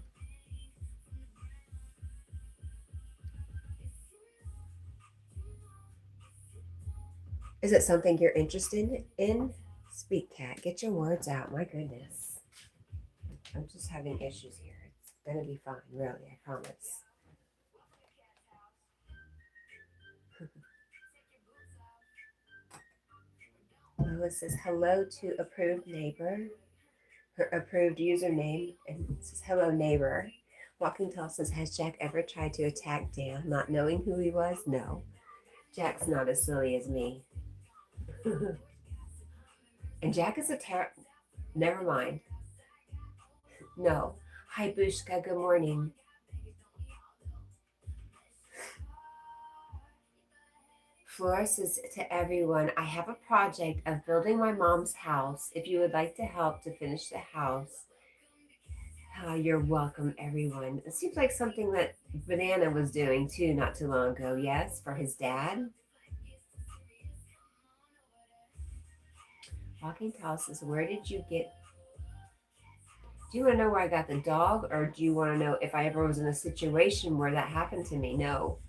A: Is it something you're interested in? Speak, Cat. Get your words out. My goodness. I'm just having issues here. It's going to be fine, really. I promise. Lois says, hello to approved neighbor. Her approved username. And it says, hello, neighbor. Walking Tall says, has Jack ever tried to attack Dan, not knowing who he was? No. Jack's not as silly as me. And Jack is a never mind. No. Hi, Bushka. Good morning. Flora says to everyone, I have a project of building my mom's house. If you would like to help to finish the house, you're welcome, everyone. It seems like something that Banana was doing too not too long ago, yes, for his dad. Walking Tall says, where did you get Do you want to know where I got the dog, or do you want to know if I ever was in a situation where that happened to me? No.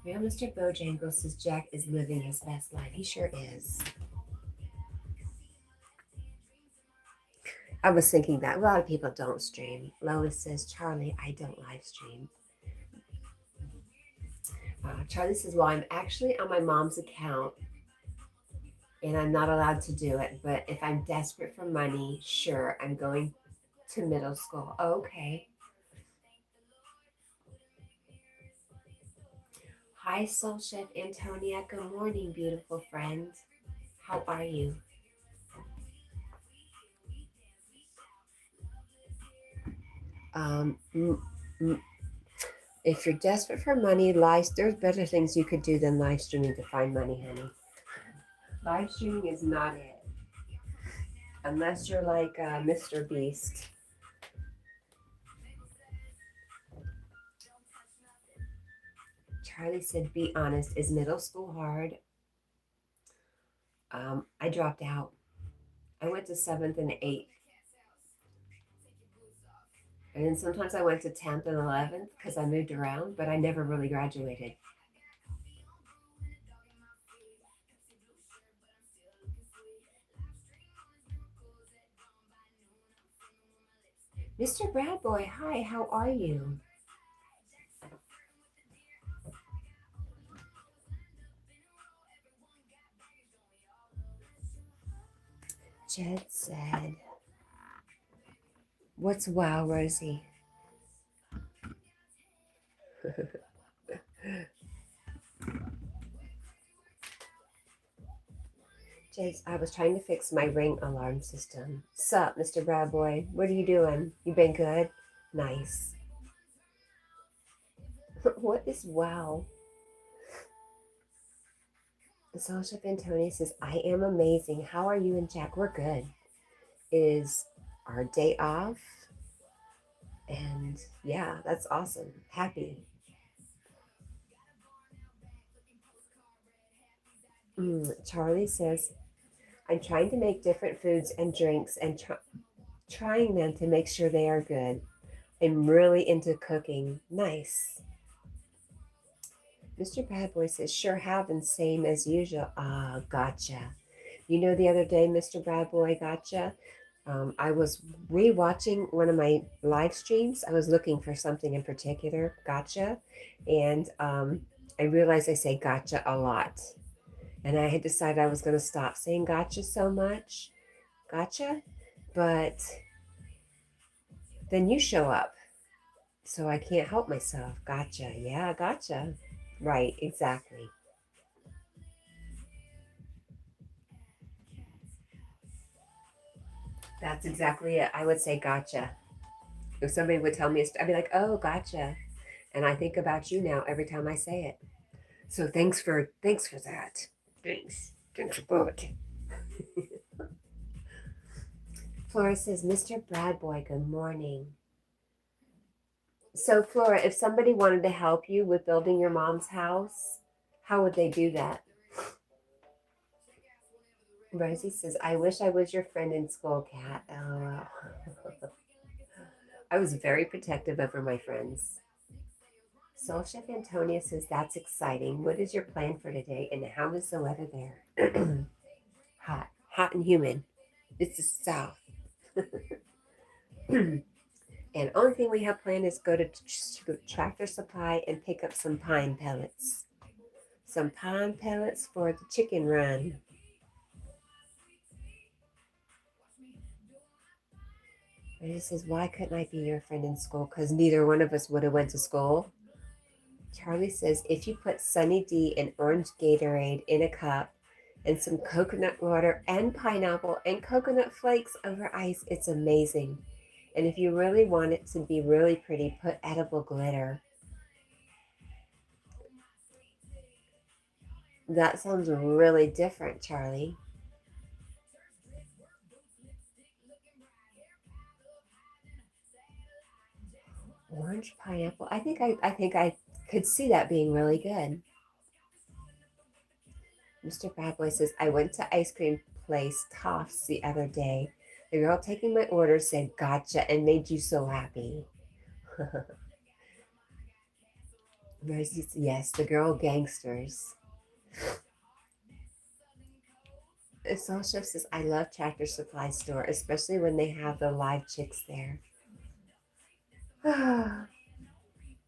A: Real Mr. Bojangles says Jack is living his best life. He sure is. I was thinking that a lot of people don't stream. Lois says, Charlie, I don't live stream. Charlie says, well, I'm actually on my mom's account and I'm not allowed to do it. But if I'm desperate for money, sure, I'm going to middle school. Oh, okay. Hi, Soul Chef Antonia. Good morning, beautiful friend. How are you? Um, m- m- if you're desperate for money, there's better things you could do than live streaming to find money, honey. Live streaming is not it. Unless you're like Mr. Beast. Charlie said, be honest, is middle school hard? I dropped out. I went to 7th and 8th. And then sometimes I went to 10th and 11th because I moved around, but I never really graduated. Mr. Bradboy, hi, how are you? Jed said, what's wow, Rosie? Jed, I was trying to fix my ring alarm system. Sup, Mr. Bradboy? What are you doing? You been good? Nice. What is wow? Soul Chef Antonio says, I am amazing. How are you and Jack? We're good. It is our day off. And yeah, that's awesome. Happy. Charlie says, I'm trying to make different foods and drinks and trying them to make sure they are good. I'm really into cooking. Nice. Mr. Badboy says, sure have, and same as usual. Ah, gotcha. You know, the other day, Mr. Bradboy, gotcha. I was rewatching one of my live streams. I was looking for something in particular, gotcha. And I realized I say gotcha a lot. And I had decided I was going to stop saying gotcha so much. Gotcha. But then you show up. So I can't help myself. Gotcha. Yeah, gotcha. Right, exactly. That's exactly it. I would say gotcha. If somebody would tell me, I'd be like, oh, gotcha. And I think about you now every time I say it. So thanks for that. Thanks for both. Flora says, Mr. Bradboy, good morning. So Flora, if somebody wanted to help you with building your mom's house, how would they do that? Rosie says, I wish I was your friend in school, Kat. LOL. I was very protective over my friends. Soul Chef Antonia says, that's exciting. What is your plan for today and how is the weather there? Hot and humid. It's the South. And only thing we have planned is go to Tractor Supply and pick up some pine pellets. Some pine pellets for the chicken run. He says, why couldn't I be your friend in school? Because neither one of us would have went to school. Charlie says, if you put Sunny D and orange Gatorade in a cup and some coconut water and pineapple and coconut flakes over ice, it's amazing. And if you really want it to be really pretty, put edible glitter. That sounds really different, Charlie. Orange pineapple. I think I could see that being really good. Mr. Bad Boy says, I went to ice cream place toffs the other day. The girl taking my order said gotcha and made you so happy. Rosie's, yes, the girl gangsters. Soul Chef says, I love Tractor Supply Store, especially when they have the live chicks there.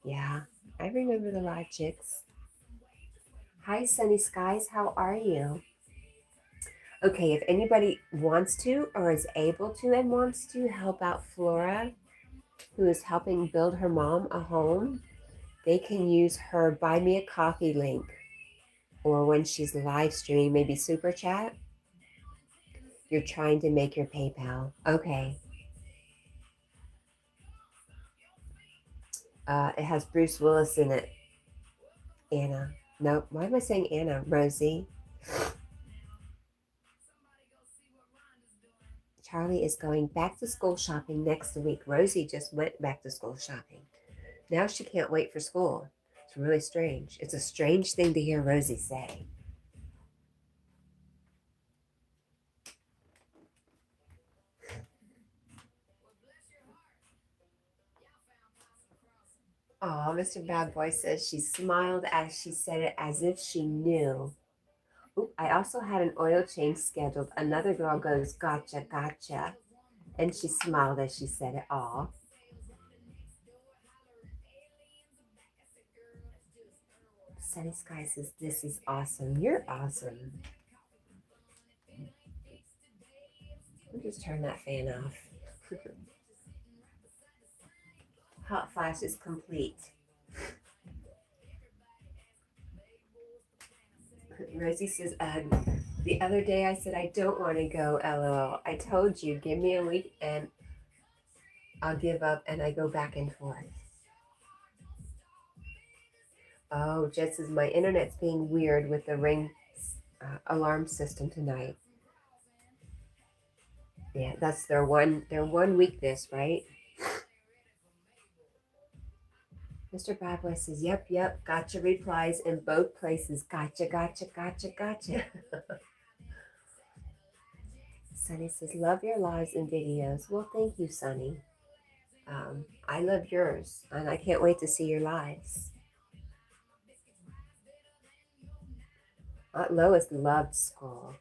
A: Yeah, I remember the live chicks. Hi, Sunny Skies, how are you? Okay, if anybody wants to or is able to and wants to help out Flora, who is helping build her mom a home, they can use her Buy Me a Coffee link. Or when she's live streaming, maybe Super Chat. You're trying to make your PayPal. Okay. It has Bruce Willis in it. Anna. No, why am I saying Anna? Rosie. Charlie is going back to school shopping next week. Rosie just went back to school shopping. Now she can't wait for school. It's really strange. It's a strange thing to hear Rosie say. Oh, Mr. Bad Boy says she smiled as she said it as if she knew. Oop, I also had an oil change scheduled. Another girl goes, gotcha, gotcha. And she smiled as she said it all. Sunny Sky says, this is awesome. You're awesome. Let me just turn that fan off. Hot flash is complete. Rosie says, the other day I said, I don't want to go, LOL. I told you, give me a week and I'll give up, and I go back and forth. Oh, Jet says, my internet's being weird with the ring alarm system tonight. Yeah, that's their one weakness, right? Mr. Badboy says, yep, gotcha replies in both places. Gotcha, gotcha, gotcha, gotcha. Sunny says, love your lives and videos. Well, thank you, Sunny. I love yours, and I can't wait to see your lives. Aunt Lois loved school.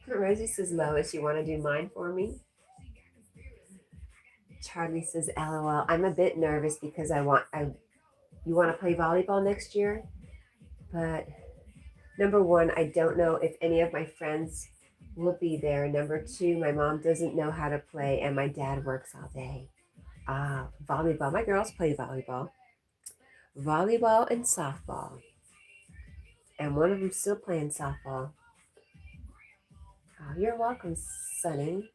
A: Rosie says, Lois, you want to do mine for me? Charlie says, LOL. I'm a bit nervous because you want to play volleyball next year? But number one, I don't know if any of my friends will be there. Number two, my mom doesn't know how to play and my dad works all day. Volleyball. My girls play volleyball. Volleyball and softball. And one of them still playing softball. Oh, you're welcome, Sonny.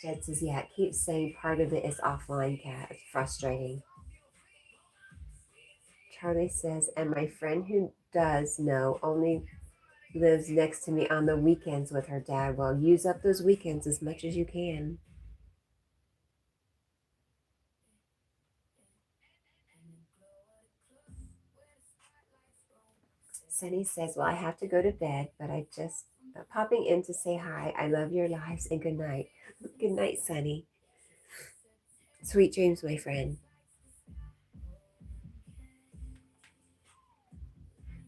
A: Jed says, yeah, it keeps saying part of it is offline, Cat. It's frustrating. Charlie says, and my friend who does know only lives next to me on the weekends with her dad. Well, use up those weekends as much as you can. Sunny says, well, I have to go to bed, but I just popping in to say hi. I love your lives and good night. Good night, Sunny. Sweet dreams, my friend.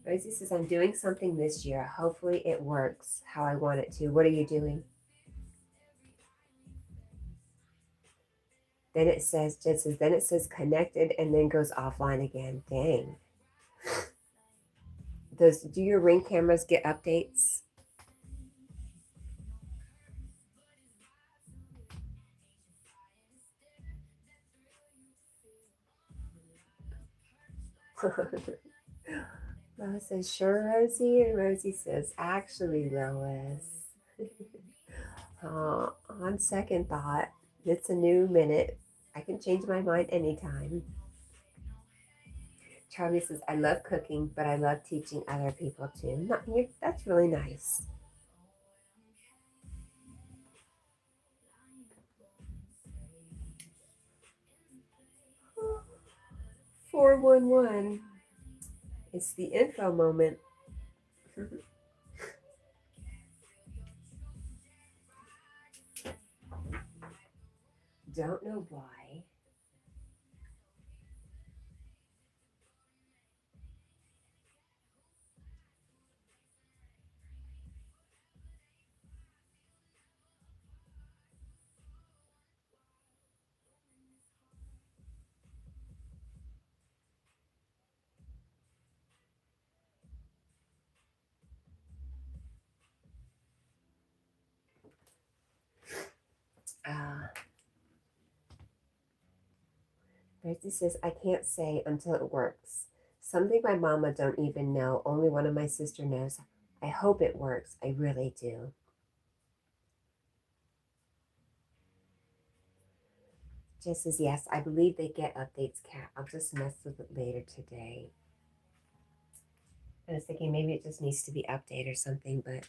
A: Rosie says, I'm doing something this year. Hopefully it works how I want it to. What are you doing? Then it says, connected and then goes offline again. Dang. Do your Ring cameras get updates? Lois says, sure, Rosie. And Rosie says, actually, Lois. On second thought, it's a new minute. I can change my mind anytime. Charlie says, I love cooking, but I love teaching other people too. That's really nice. 411. It's the info moment. Don't know why. Uh, Rosie says, I can't say until it works. Something my mama don't even know, only one of my sister knows. I hope it works. I really do. Jess says, yes, I believe they get updates, Cat. I'll just mess with it later today. I was thinking maybe it just needs to be updated or something, but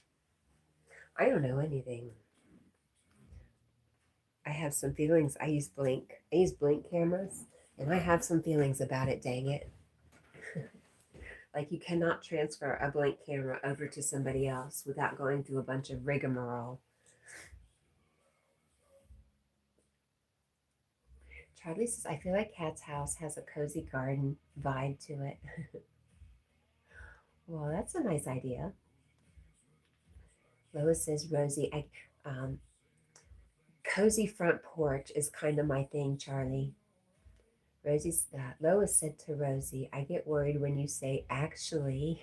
A: I don't know anything. I have some feelings. I use blink cameras, and I have some feelings about it, dang it. Like you cannot transfer a blank camera over to somebody else without going through a bunch of rigmarole. Charlie says, I feel like Cat's house has a cozy garden vibe to it. Well, that's a nice idea. Lois says, Rosie, cozy front porch is kind of my thing, Charlie. Lois said to Rosie, I get worried when you say actually.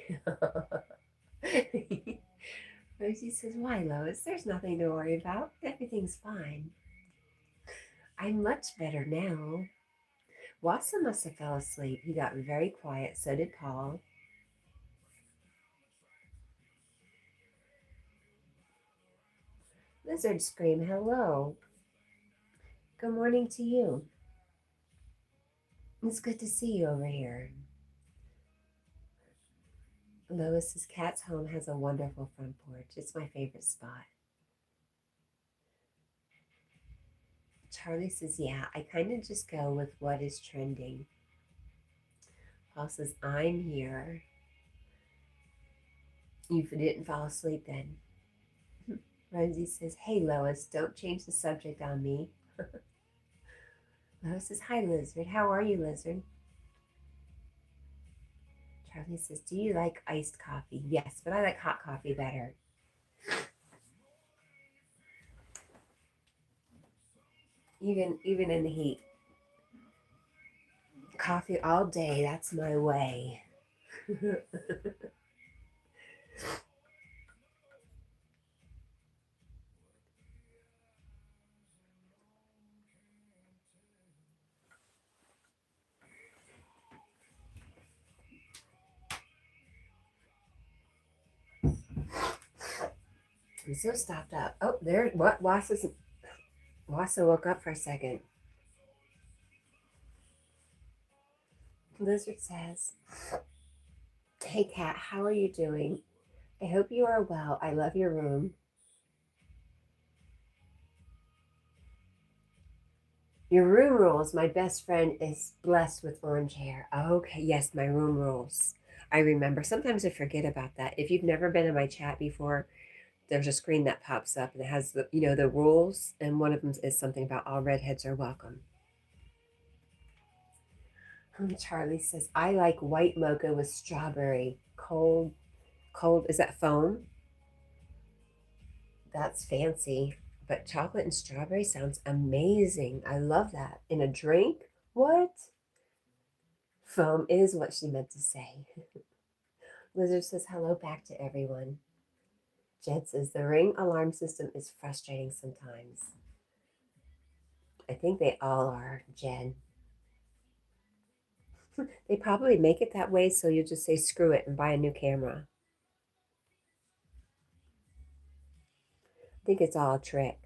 A: Rosie says, why, Lois? There's nothing to worry about. Everything's fine. I'm much better now. Watson must have fell asleep. He got very quiet. So did Paul. Lizard scream, hello. Good morning to you. It's good to see you over here. Lois's cat's home has a wonderful front porch. It's my favorite spot. Charlie says, yeah, I kind of just go with what is trending. Paul says, I'm here. You didn't fall asleep then. Rosie says, hey, Lois, don't change the subject on me. Lois says, hi, Lizard. How are you, Lizard? Charlie says, do you like iced coffee? Yes, but I like hot coffee better. Even in the heat. Coffee all day, that's my way. I'm so stopped up. Oh, there, what? Wassa woke up for a second. Lizard says, hey, Cat, how are you doing? I hope you are well. I love your room. Your room rules. My best friend is blessed with orange hair. Okay, yes, my room rules. I remember. Sometimes I forget about that. If you've never been in my chat before, there's a screen that pops up and it has the rules, and one of them is something about all redheads are welcome. Charlie says, I like white mocha with strawberry. Cold, is that foam? That's fancy. But chocolate and strawberry sounds amazing. I love that. In a drink? What? Foam is what she meant to say. Lizard says hello back to everyone. Jed says the ring alarm system is frustrating sometimes. I think they all are, Jen. They probably make it that way so you just say screw it and buy a new camera. I think it's all a trick.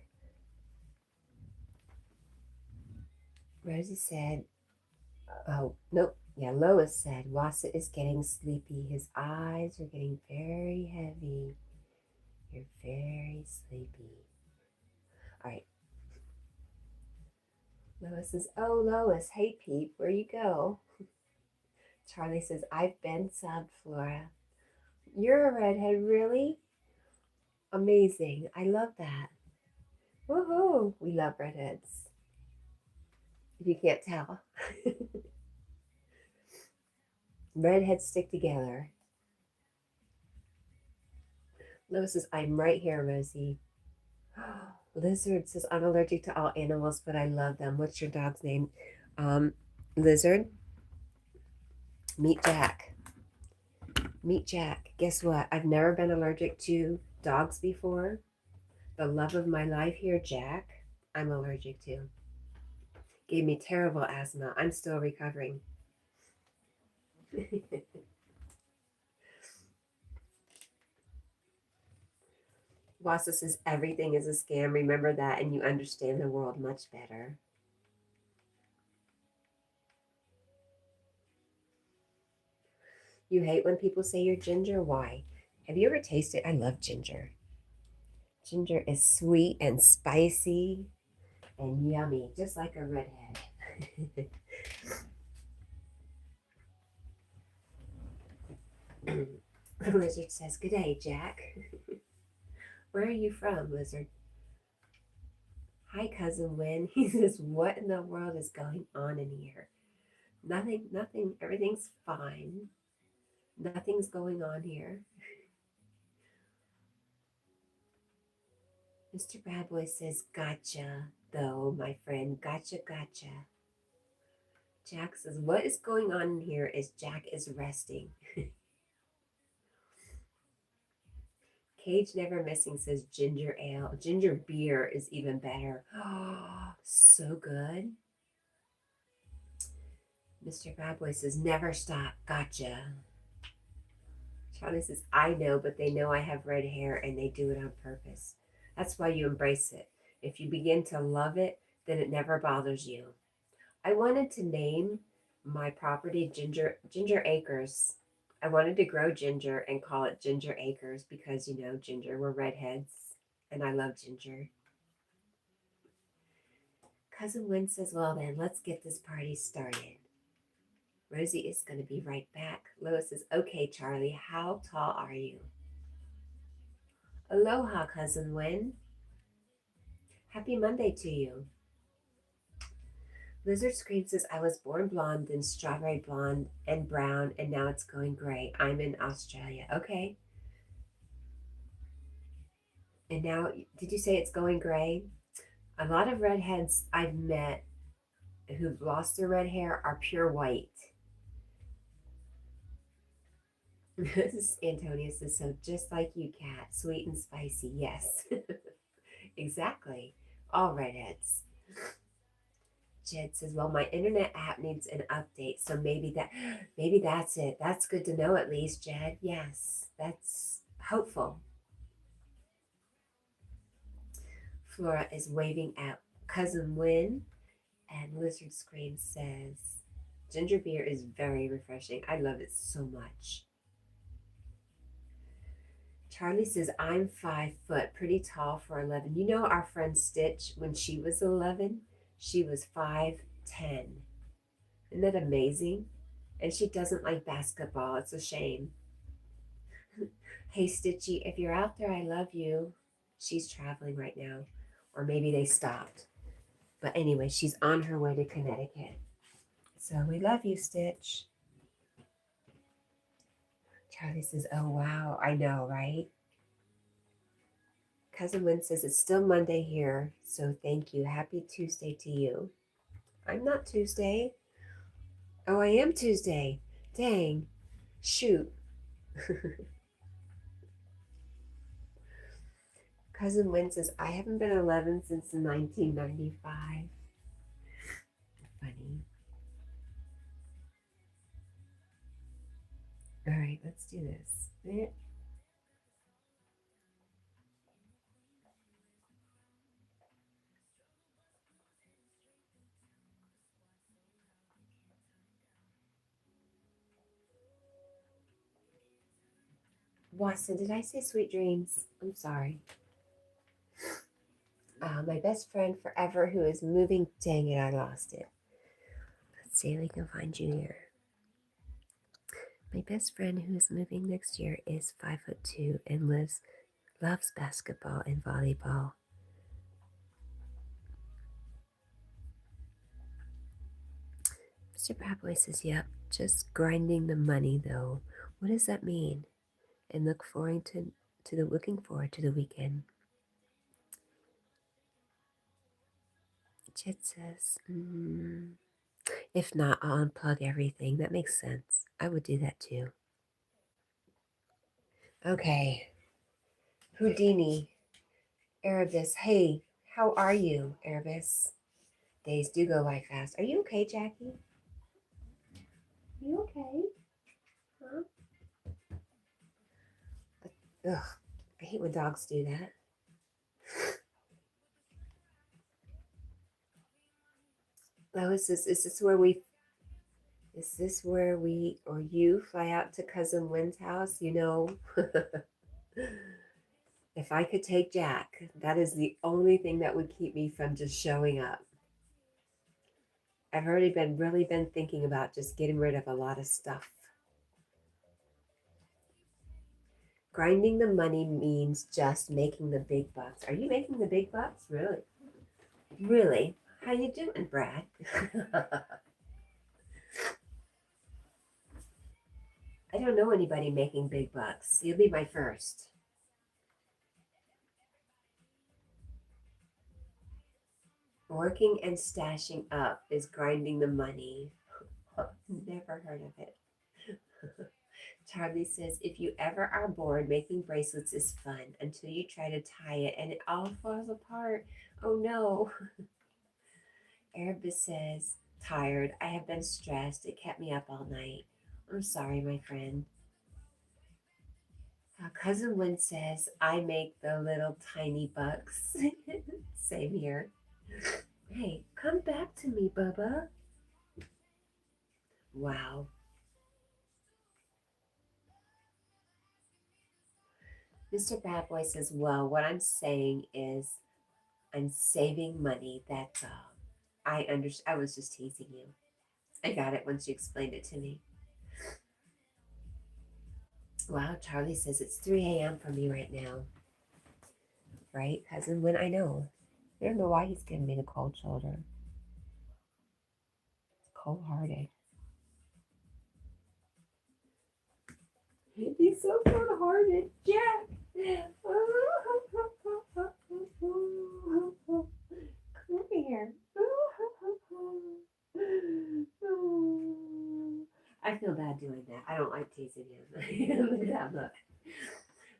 A: Rosie said, oh, nope. Yeah, Lois said, Wassa is getting sleepy. His eyes are getting very heavy. You're very sleepy. All right. Lois says, oh, Lois, hey, Peep, where you go? Charlie says, I've been subbed, Flora. You're a redhead, really? Amazing. I love that. Woohoo! We love redheads. If you can't tell, redheads stick together. Lois says, I'm right here, Rosie. Lizard says, I'm allergic to all animals, but I love them. What's your dog's name? Um, Lizard? Meet Jack. Meet Jack. Guess what? I've never been allergic to dogs before. The love of my life here, Jack, I'm allergic to. Gave me terrible asthma. I'm still recovering. Wassa says everything is a scam. Remember that and you understand the world much better. You hate when people say you're ginger? Why? Have you ever tasted? I love ginger. Ginger is sweet and spicy and yummy, just like a redhead. The lizard says, good day, Jack. Where are you from, lizard? Hi, cousin Win. He says, what in the world is going on in here? Nothing. Everything's fine. Nothing's going on here. Mr. Bad Boy says, gotcha, though, my friend. Gotcha. Jack says, what is going on in here is Jack is resting. Cage Never Missing says ginger ale. Ginger beer is even better. Oh, so good. Mr. Bad Boy says, never stop. Gotcha. Charlie says, I know, but they know I have red hair and they do it on purpose. That's why you embrace it. If you begin to love it, then it never bothers you. I wanted to name my property Ginger Acres. I wanted to grow ginger and call it Ginger Acres because, ginger, we're redheads, and I love ginger. Cousin Win says, well then, let's get this party started. Rosie is going to be right back. Lois says, okay, Charlie, how tall are you? Aloha, Cousin Win. Happy Monday to you. Lizard Scream says, I was born blonde, then strawberry blonde and brown, and now it's going gray. I'm in Australia. Okay. And now, did you say it's going gray? A lot of redheads I've met who've lost their red hair are pure white. Antonia says, so just like you, Cat, sweet and spicy. Yes, exactly. All redheads. Jed says, well, my internet app needs an update, so maybe that's it. That's good to know at least, Jed. Yes, that's hopeful. Flora is waving at Cousin Win, and Lizard Scream says, ginger beer is very refreshing. I love it so much. Charlie says, I'm 5 foot, pretty tall for 11. You know our friend Stitch, when she was 11, she was 5'10". Isn't that amazing? And she doesn't like basketball. It's a shame. Hey, Stitchy, if you're out there, I love you. She's traveling right now. Or maybe they stopped. But anyway, she's on her way to Connecticut. So we love you, Stitch. Charlie says, oh, wow. I know, right? Cousin Win says, it's still Monday here, so thank you. Happy Tuesday to you. I'm not Tuesday. Oh, I am Tuesday. Dang. Shoot. Cousin Win says, I haven't been 11 since 1995. Funny. All right, let's do this. Watson, did I say sweet dreams? I'm sorry. My best friend forever who is moving. Dang it, I lost it. Let's see if we can find you here. My best friend who is moving next year is 5'2" and loves basketball and volleyball. Mr. Bad Boy says, yep, just grinding the money though. What does that mean? And looking forward to the weekend. Chet says, if not, I'll unplug everything. That makes sense. I would do that too. Okay. Houdini. Erebus. Hey, how are you, Erebus? Days do go by fast. Are you okay, Jackie? You okay? Huh? Ugh. I hate when dogs do that. Oh, is this where we or you fly out to Cousin Wynn's house? You know, if I could take Jack, that is the only thing that would keep me from just showing up. I've already really been thinking about just getting rid of a lot of stuff. Grinding the money means just making the big bucks. Are you making the big bucks? Really? Really? How you doing, Brad? I don't know anybody making big bucks. You'll be my first. Working and stashing up is grinding the money. Never heard of it. Charlie says, if you ever are bored, making bracelets is fun until you try to tie it and it all falls apart. Oh no. Erebus says, tired. I have been stressed. It kept me up all night. I'm sorry, my friend. Cousin Lynn says, I make the little tiny bucks. Same here. Hey, come back to me, Bubba. Wow. Mr. Bad Boy says, well, what I'm saying is I'm saving money. That's all. I was just teasing you. I got it once you explained it to me. Wow, Charlie says it's 3 a.m. for me right now. Right, cousin? When I know. I don't know why he's giving me the cold shoulder. It's cold hearted. He's so cold hearted. Jack! Come here. I feel bad doing that. I don't like teasing him. Look at that look.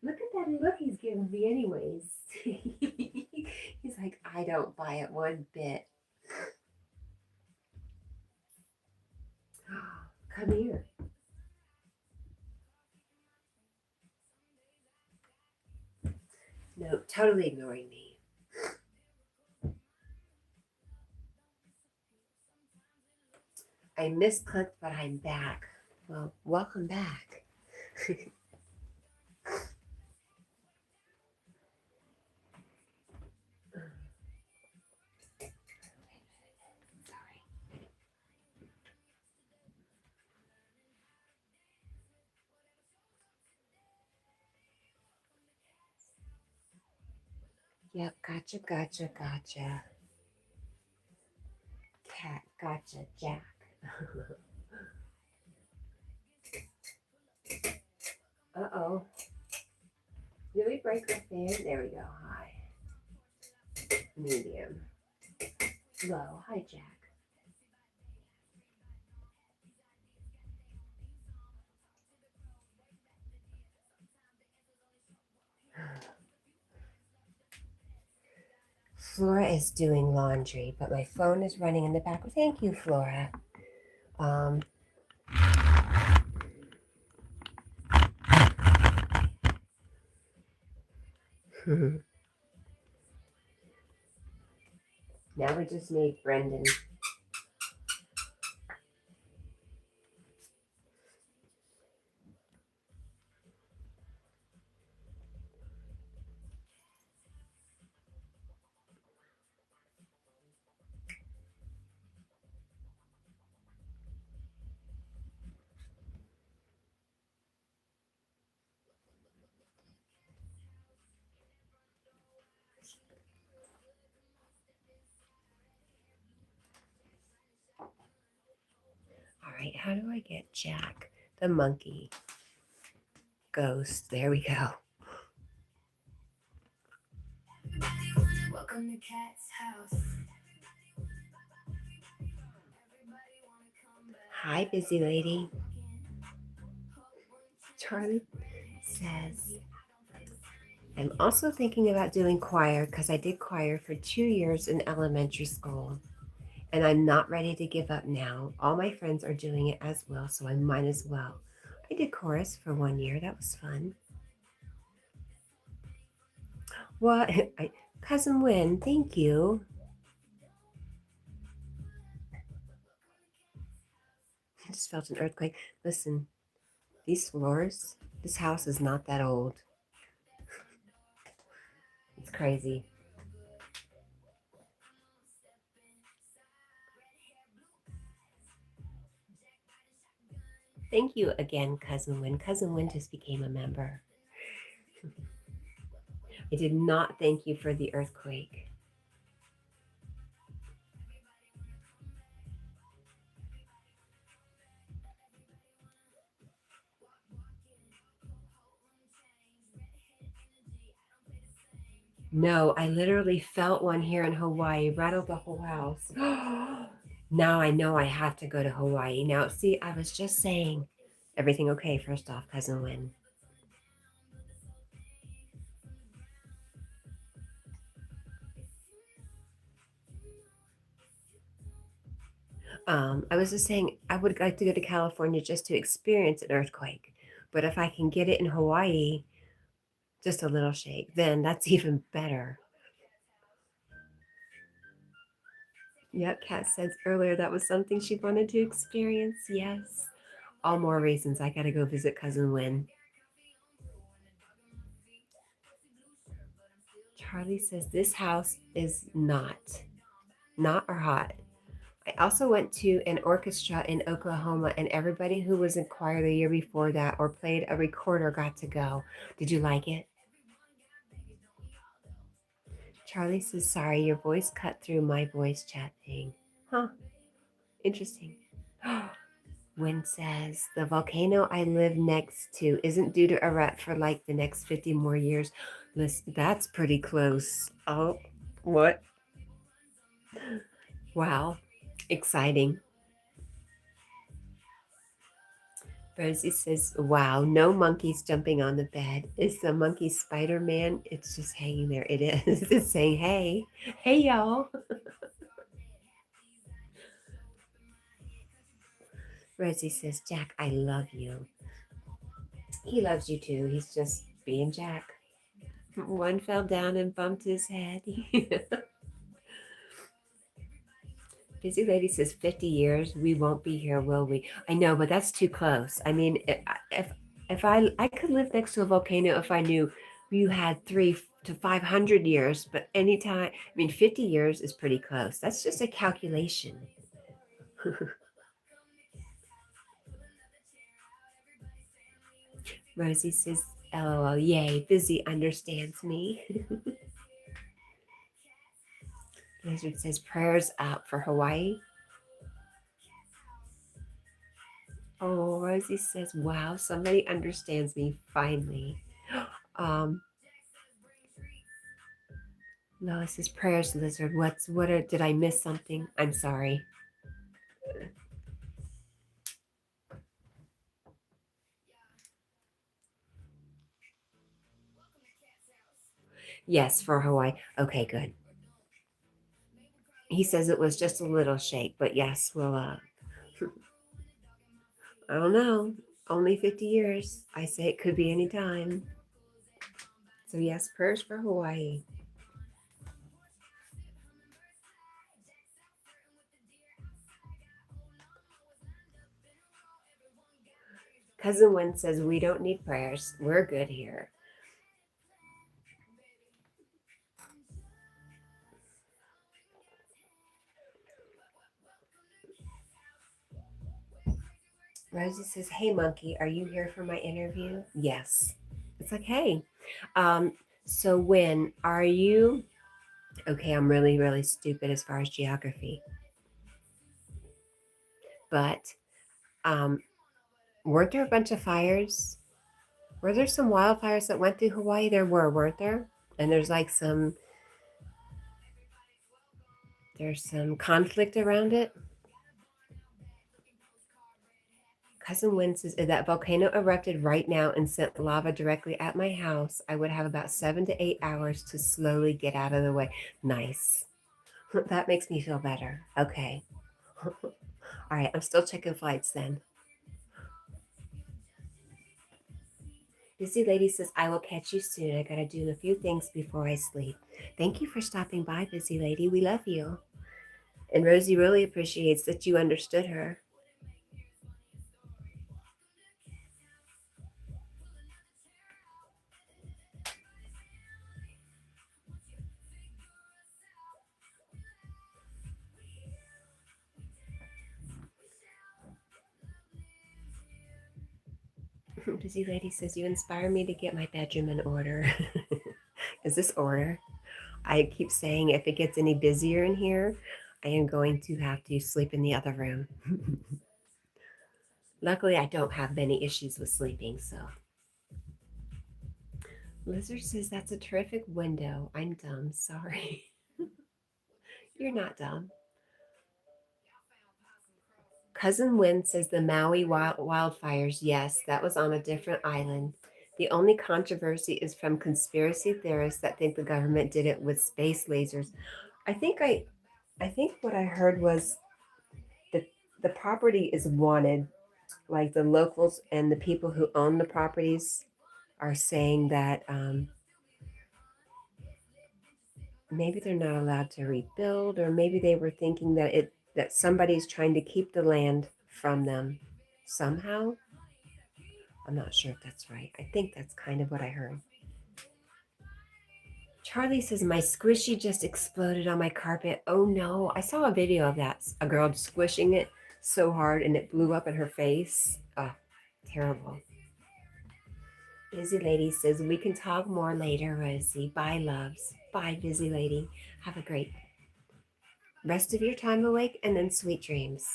A: Look at that look he's giving me, anyways. He's like, I don't buy it one bit. Come here. No, totally ignoring me. I misclicked, but I'm back. Well, welcome back. Yep, gotcha. Cat, gotcha, Jack. Uh-oh. Did we break the fan? There we go. High. Medium. Low. Hi, Jack. Flora is doing laundry, but my phone is running in the back. Thank you, Flora. Um, now we just need Brendan. right, how do I get Jack, the monkey ghost? There we go.
B: Welcome to Cat's house.
A: Hi, busy lady. Charlie says, I'm also thinking about doing choir because I did choir for 2 years in elementary school. And I'm not ready to give up now. All my friends are doing it as well, so I might as well. I did chorus for 1 year. That was fun. What? Cousin Win, thank you. I just felt an earthquake. Listen, these floors, this house is not that old. It's crazy. Thank you again, Cousin Win. Cousin Win just became a member. I did not thank you for the earthquake. No, I literally felt one here in Hawaii, rattled the whole house. Now I know I have to go to Hawaii. Now, see, I was just saying, everything okay, first off, Cousin Win? I was just saying I would like to go to California just to experience an earthquake. But if I can get it in Hawaii, just a little shake, then that's even better. Yep, Kat says earlier that was something she wanted to experience. Yes. All more reasons I got to go visit Cousin Win. Charlie says this house is not or hot. I also went to an orchestra in Oklahoma, and everybody who was in choir the year before that or played a recorder got to go. Did you like it? Charlie says, sorry, your voice cut through my voice chat thing. Huh, interesting. Wynn says, the volcano I live next to isn't due to erupt for like the next 50 more years. Listen, that's pretty close. Oh, what? Wow, exciting. Rosie says, wow, no monkeys jumping on the bed. Is the monkey Spider Man? It's just hanging there. It is. It's saying, hey, hey, y'all. Rosie says, Jack, I love you. He loves you too. He's just being Jack. One fell down and bumped his head. Busy Lady says 50 years, we won't be here, will we? I know, but that's too close. I mean, if I could live next to a volcano if I knew you had 3 to 500 years, but anytime, I mean, 50 years is pretty close. That's just a calculation. Rosie says, LOL, yay, Busy understands me. Lizard says, prayers up for Hawaii. Oh, Rosie says, wow, somebody understands me finally. Um, Lois says, prayers, Lizard. Did I miss something? I'm sorry. Yes, for Hawaii. Okay, good. He says it was just a little shake, but yes, I don't know. Only 50 years. I say it could be any time. So yes, prayers for Hawaii. Cousin Wen says we don't need prayers. We're good here. Rosie says, hey, monkey, are you here for my interview? Yes. It's like, hey. Um, so when are you? Okay, I'm really, really stupid as far as geography. But Um, weren't there a bunch of fires? Were there some wildfires that went through Hawaii? There were, weren't there? And there's some conflict around it. Cousin Win says, if that volcano erupted right now and sent lava directly at my house, I would have about 7 to 8 hours to slowly get out of the way. Nice. That makes me feel better. Okay. All right, I'm still checking flights then. Busy Lady says, I will catch you soon. I gotta do a few things before I sleep. Thank you for stopping by, Busy Lady. We love you. And Rosie really appreciates that you understood her. Busy Lady says, you inspire me to get my bedroom in order. Is this order? I keep saying if it gets any busier in here, I am going to have to sleep in the other room. Luckily, I don't have many issues with sleeping, so. Lizard says that's a terrific window. I'm dumb. Sorry. You're not dumb. Cousin Win says the Maui wildfires. Yes, that was on a different island. The only controversy is from conspiracy theorists that think the government did it with space lasers. I think I I think what I heard was that the property is wanted. Like the locals and the people who own the properties are saying that maybe they're not allowed to rebuild, or maybe they were thinking that somebody's trying to keep the land from them somehow. I'm not sure if that's right. I think that's kind of what I heard. Charlie says, my squishy just exploded on my carpet. Oh no, I saw a video of that. A girl squishing it so hard and it blew up in her face. Oh, terrible. Busy Lady says, we can talk more later, Rosie. Bye, loves. Bye, Busy Lady. Have a great rest of your time awake and then sweet dreams.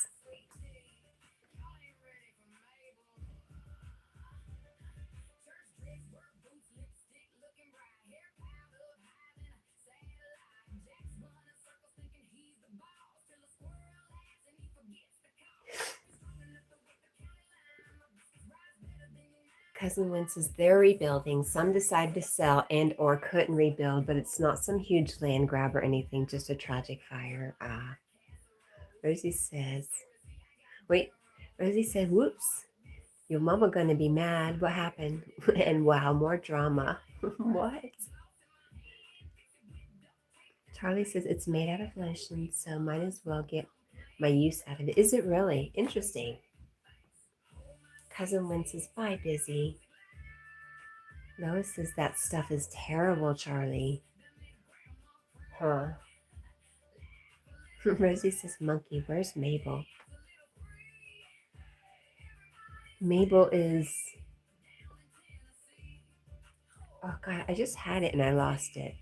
A: Cousin Win says they're rebuilding. Some decided to sell and or couldn't rebuild, but it's not some huge land grab or anything, just a tragic fire. Rosie says, wait, Rosie said, whoops, your mama gonna be mad. What happened? And wow, more drama. What? Charlie says it's made out of lotion, so might as well get my use out of it. Is it really? Interesting. Cousin Win says, bye, Busy. Lois says that stuff is terrible, Charlie. Huh. Rosie says, monkey, where's Mabel? Mabel is. Oh, God, I just had it and I lost it.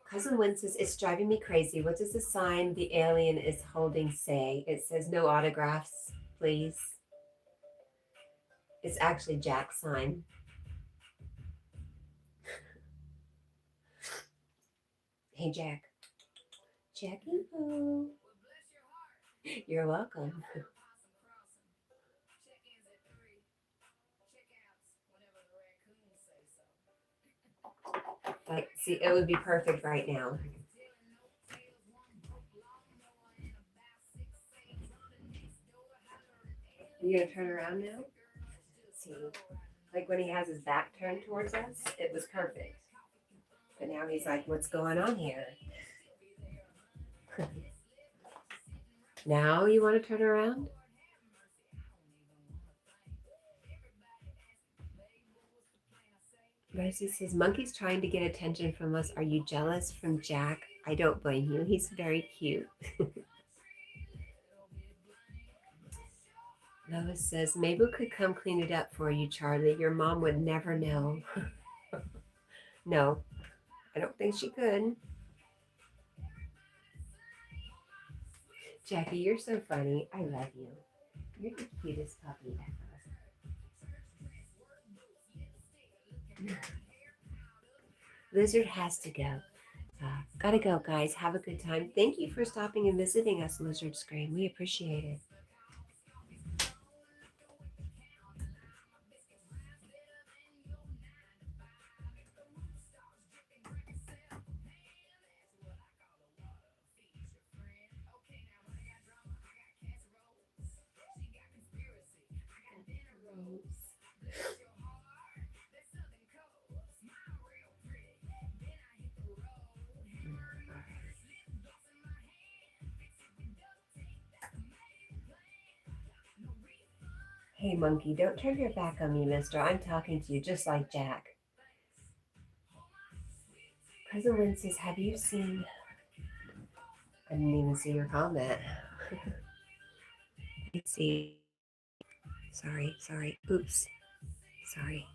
A: Cousin Win says, it's driving me crazy. What does the sign the alien is holding say? It says no autographs, please. It's actually Jack's sign. Hey, Jack. Jackie Boo. You're welcome. But see, it would be perfect right now. You gonna turn around now? See, like when he has his back turned towards us, it was perfect. But now he's like, what's going on here? Now you want to turn around? Rosie says, monkey's trying to get attention from us. Are you jealous from Jack? I don't blame you. He's very cute. Lois says, maybe we could come clean it up for you, Charlie. Your mom would never know. No, I don't think she could. Jackie, you're so funny. I love you. You're the cutest puppy ever. Lizard has to go. Gotta go, guys. Have a good time. Thank you for stopping and visiting us, Lizard Scream. We appreciate it. Hey, monkey, don't turn your back on me, mister. I'm talking to you just like Jack. Cousin Lynn says, have you seen... I didn't even see your comment. Let's see. Sorry. Oops. Sorry.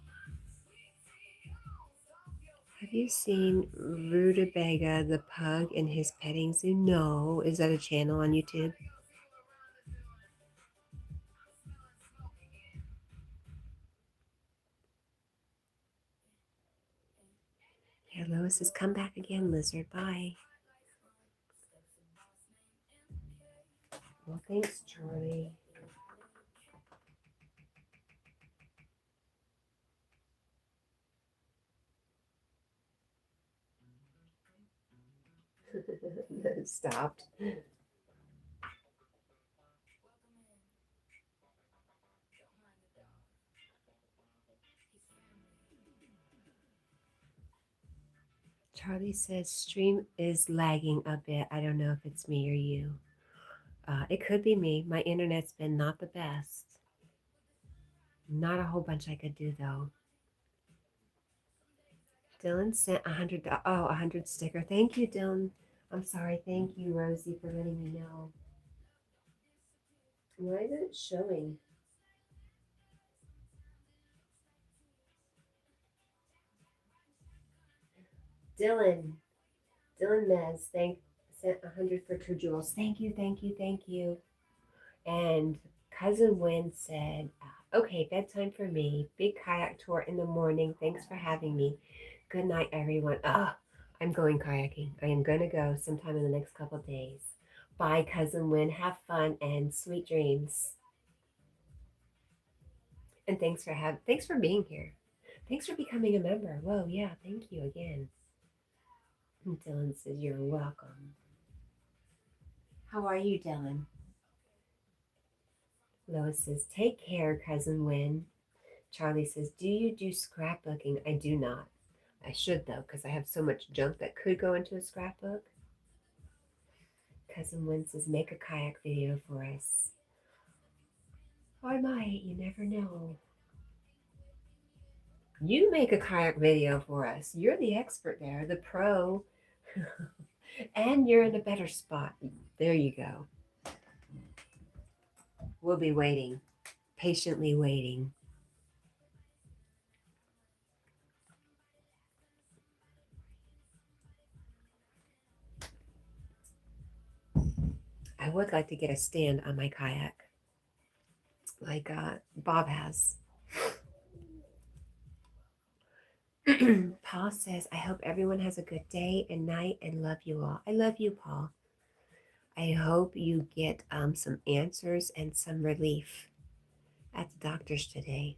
A: Have you seen Rutabaga the pug in his petting zoo? No. Is that a channel on YouTube? Yeah, Lois says, come back again, lizard. Bye. Well, thanks, Charlie. Stopped. Charlie says, stream is lagging a bit. I don't know if it's me or you. It could be me. My internet's been not the best. Not a whole bunch I could do, though. Dylan sent $100 sticker. Thank you, Dylan. I'm sorry. Thank you, Rosie, for letting me know. Why isn't it showing? Dylan Mez, sent 100 for True Jewels. Thank you. And Cousin Wynn said, okay, bedtime for me. Big kayak tour in the morning. Thanks for having me. Good night, everyone. I'm going kayaking. I am going to go sometime in the next couple of days. Bye, Cousin Wynn. Have fun and sweet dreams. And thanks for being here. Thanks for becoming a member. Whoa, yeah, thank you again. Dylan says you're welcome. How are you, Dylan? Lois says, take care, Cousin Wynn. Charlie says, do you do scrapbooking? I do not. I should, though, because I have so much junk that could go into a scrapbook. Cousin Wynn says, make a kayak video for us. I might. You never know. You make a kayak video for us. You're the expert there, the pro. And you're in a better spot. There you go. We'll be waiting, patiently waiting. I would like to get a stand on my kayak, like Bob has. Paul says, I hope everyone has a good day and night and love you all. I love you, Paul. I hope you get some answers and some relief at the doctor's today.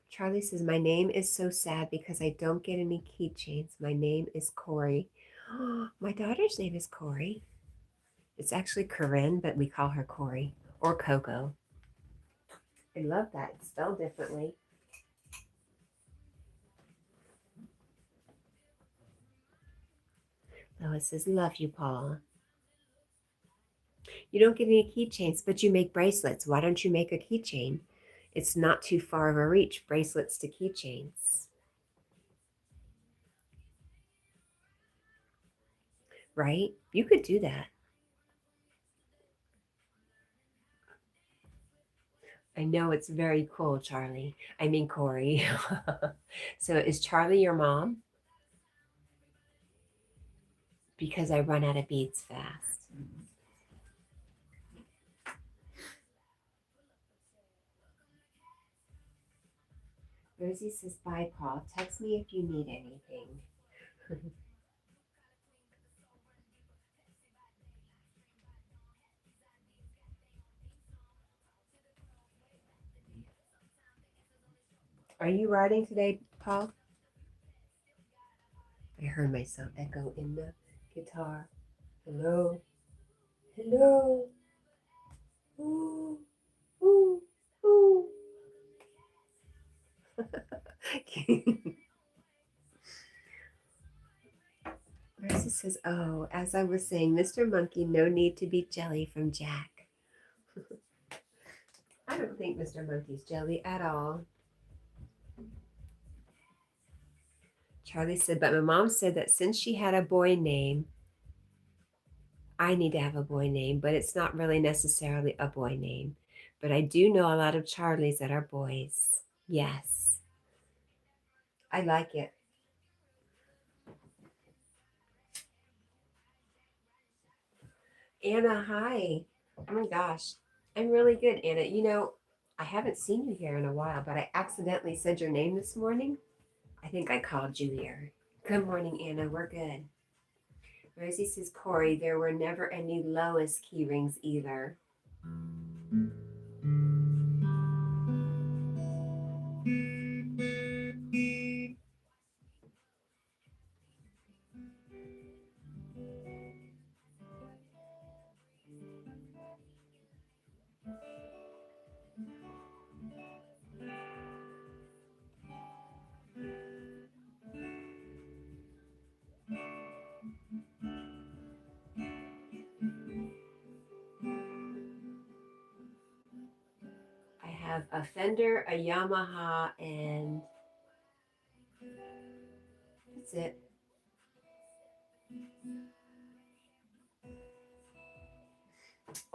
A: Charlie says, my name is so sad because I don't get any keychains. My name is Corey. My daughter's name is Corey. It's actually Corinne, but we call her Corey or Coco. I love that. It's spelled differently. Lois says, love you, Paul. You don't get any keychains, but you make bracelets. Why don't you make a keychain? It's not too far of a reach, bracelets to keychains. right? You could do that. I know it's very cool, Charlie. I mean, Corey. So is Charlie your mom? Because I run out of beads fast. Rosie says, bye, Paul. Text me if you need anything. Are you writing today, Paul? I heard myself echo in the guitar. Hello? Hello? Ooh, ooh, ooh. Rosie says, oh, as I was saying, Mr. Monkey, no need to be jelly from Jack. I don't think Mr. Monkey's jelly at all. Charlie said, but my mom said that since she had a boy name, I need to have a boy name, but it's not really necessarily a boy name. But I do know a lot of Charlies that are boys. Yes, I like it. Anna, hi. Oh my gosh. I'm really good, Anna. You know, I haven't seen you here in a while, but I accidentally said your name this morning. I think I called you here. Good morning, Anna. We're good. Rosie says, Corey, there were never any Lois key rings either. I have a Fender, a Yamaha, and that's it.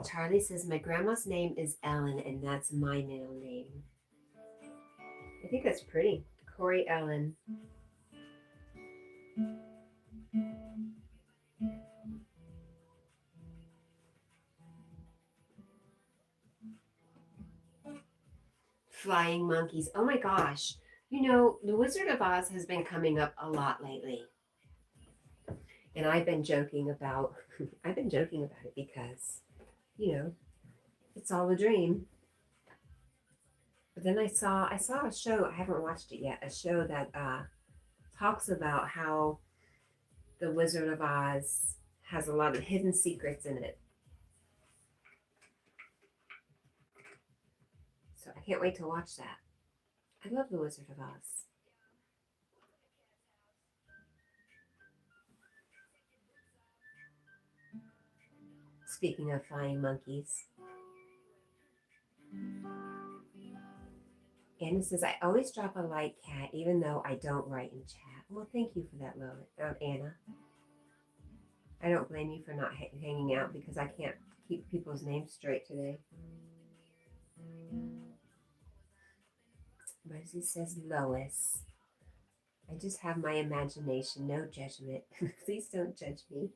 A: Charlie says, my grandma's name is Ellen, and that's my middle name. I think that's pretty. Corey Ellen. Flying monkeys. Oh my gosh. You know, The Wizard of Oz has been coming up a lot lately. And I've been joking about it because, you know, it's all a dream. But then I saw a show, I haven't watched it yet, a show that talks about how The Wizard of Oz has a lot of hidden secrets in it. So I can't wait to watch that. I love The Wizard of Oz. Speaking of flying monkeys, Anna says, I always drop a like, Cat, even though I don't write in chat. Well, thank you for that, Anna. I don't blame you for not hanging out because I can't keep people's names straight today. Rosie says, Lois. I just have my imagination, no judgment. Please don't judge me.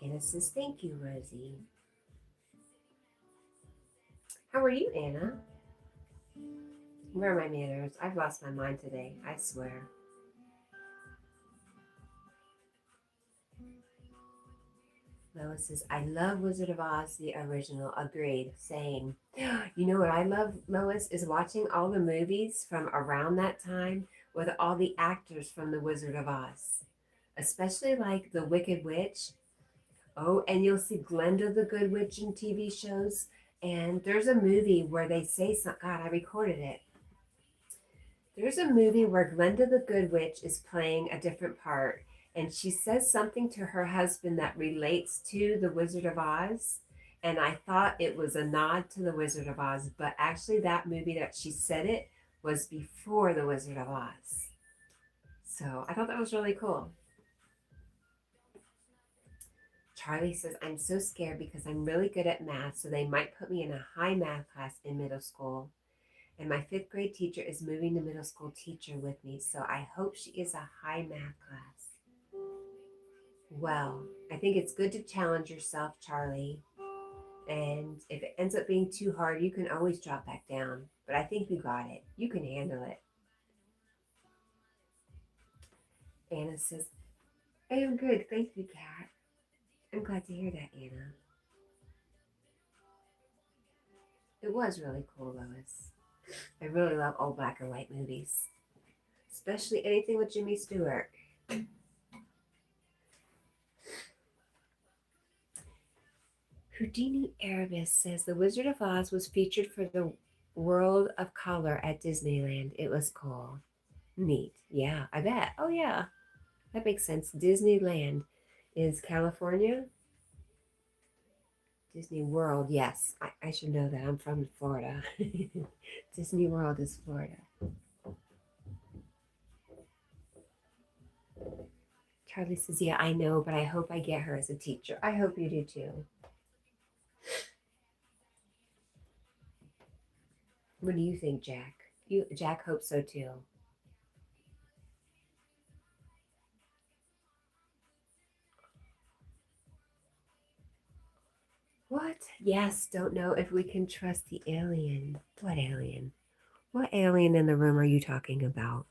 A: Anna says, thank you, Rosie. How are you, Anna? Where are my manners? I've lost my mind today, I swear. Lois says, I love Wizard of Oz, the original. Agreed. Same. You know what I love, Lois, is watching all the movies from around that time with all the actors from the Wizard of Oz. Especially like the Wicked Witch. Oh, and you'll see Glenda the Good Witch in TV shows. And there's a movie where they say, God, I recorded it. There's a movie where Glenda the Good Witch is playing a different part, and she says something to her husband that relates to the Wizard of Oz. And I thought it was a nod to the Wizard of Oz, but actually, that movie that she said it was before the Wizard of Oz. So I thought that was really cool. Charlie says, I'm so scared because I'm really good at math, so they might put me in a high math class in middle school. And my fifth grade teacher is moving to middle school teacher with me, so I hope she is a high math class. Well, I think it's good to challenge yourself, Charlie. And if it ends up being too hard, you can always drop back down. But I think you got it. You can handle it. Anna says, I am good. Thank you, Kat. I'm glad to hear that, Anna. It was really cool, Lois. I really love old black and white movies, especially anything with Jimmy Stewart. Houdini Erebus says The Wizard of Oz was featured for the World of Color at Disneyland. It was cool. Neat. Yeah, I bet. Oh, yeah. That makes sense. Disneyland is California. Disney World, yes. I should know that. I'm from Florida. Disney World is Florida. Charlie says, yeah, I know, but I hope I get her as a teacher. I hope you do too. What do you think, Jack? Jack hopes so too. What? Yes, don't know if we can trust the alien. What alien? What alien in the room are you talking about?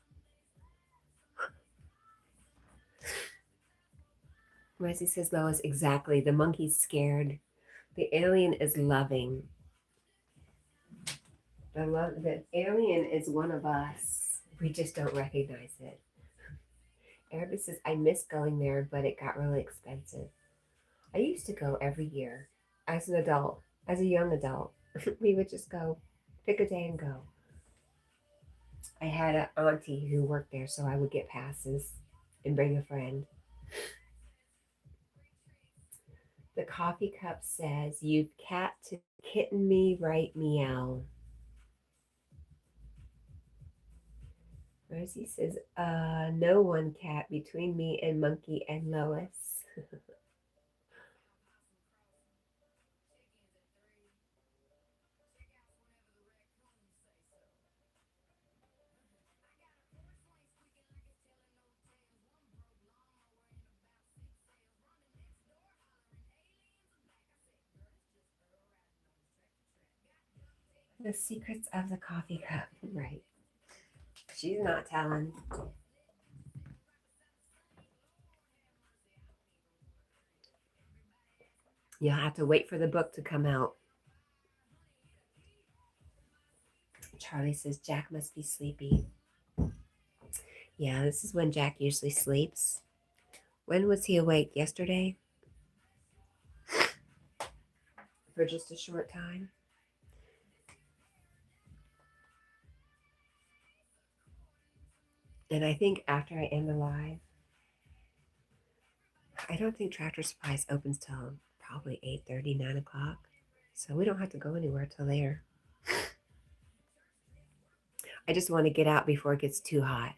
A: Rosie says, Lois, exactly. The monkey's scared. The alien is loving. The alien is one of us. We just don't recognize it. Arabic says, I miss going there, but it got really expensive. I used to go every year as an adult, as a young adult. We would just go, pick a day and go. I had an auntie who worked there, so I would get passes and bring a friend. The coffee cup says, You've cat to kitten me right meow. Rosie says, no one cat between me and Monkey and Lois. The secrets of the coffee cup. Right. She's not telling. You'll have to wait for the book to come out. Charlie says Jack must be sleepy. Yeah, this is when Jack usually sleeps. When was he awake? Yesterday? For just a short time? And I think after I end the live, I don't think Tractor Supplies opens till probably 8:30, 9 o'clock. So we don't have to go anywhere till there. I just want to get out before it gets too hot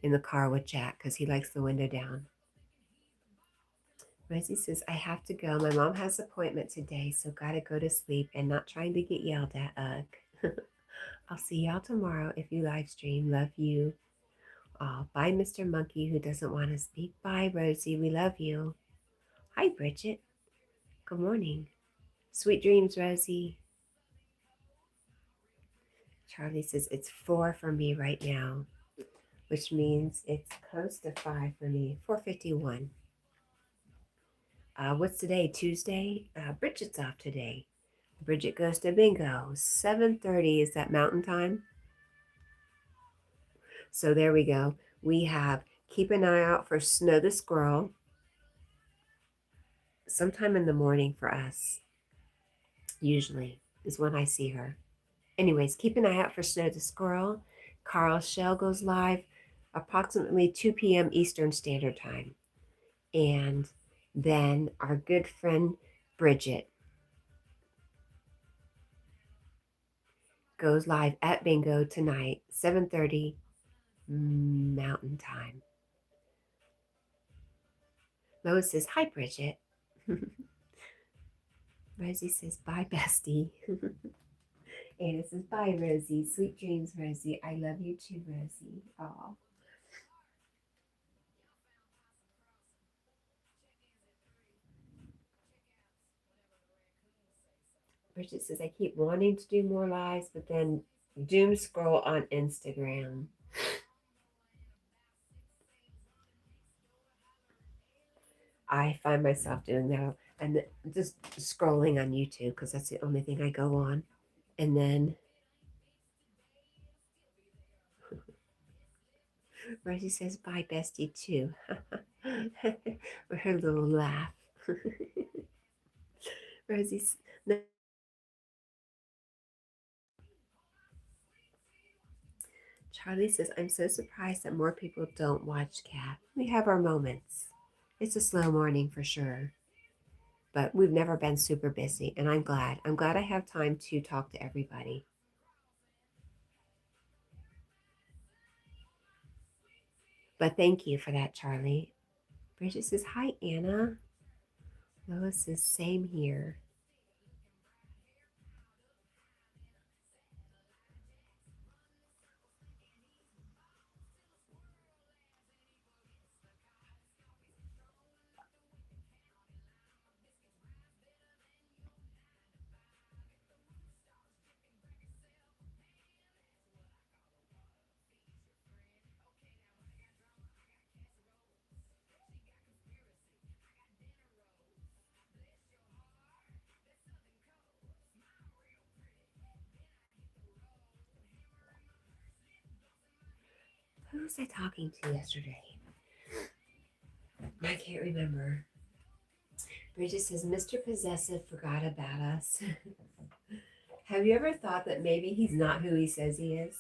A: in the car with Jack because he likes the window down. Rosie says, I have to go. My mom has an appointment today, so gotta go to sleep and not trying to get yelled at. Ugh. I'll see y'all tomorrow if you live stream. Love you. Oh, bye, Mr. Monkey, who doesn't want to speak. Bye, Rosie. We love you. Hi, Bridget. Good morning. Sweet dreams, Rosie. Charlie says, it's 4 for me right now, which means it's close to 5 for me. 4:51. What's today? Tuesday? Bridget's off today. Bridget goes to bingo. 7:30 is that mountain time. So there we go. We have keep an eye out for Snow the Squirrel. sometime in the morning for us, usually, is when I see her. Anyways, keep an eye out for Snow the Squirrel. Carl Shell goes live approximately 2 p.m. Eastern Standard Time. And then our good friend Bridget goes live at Bingo tonight, 7:30 Mountain Time. Lois says, hi, Bridget. Rosie says, bye, bestie. Anna says, bye, Rosie. Sweet dreams, Rosie. I love you too, Rosie. Aw. Bridget says, I keep wanting to do more lives, but then doom scroll on Instagram. I find myself doing that and just scrolling on YouTube because that's the only thing I go on. And then Rosie says, bye, bestie, too. With her little laugh. Rosie's. Charlie says, I'm so surprised that more people don't watch Cat. We have our moments. It's a slow morning for sure. But we've never been super busy, and I'm glad. I'm glad I have time to talk to everybody. But thank you for that, Charlie. Bridget says, hi, Anna. Lois says, same here. Who was I talking to yesterday? I can't remember. Bridget says, Mr. Possessive forgot about us. Have you ever thought that maybe he's not who he says he is?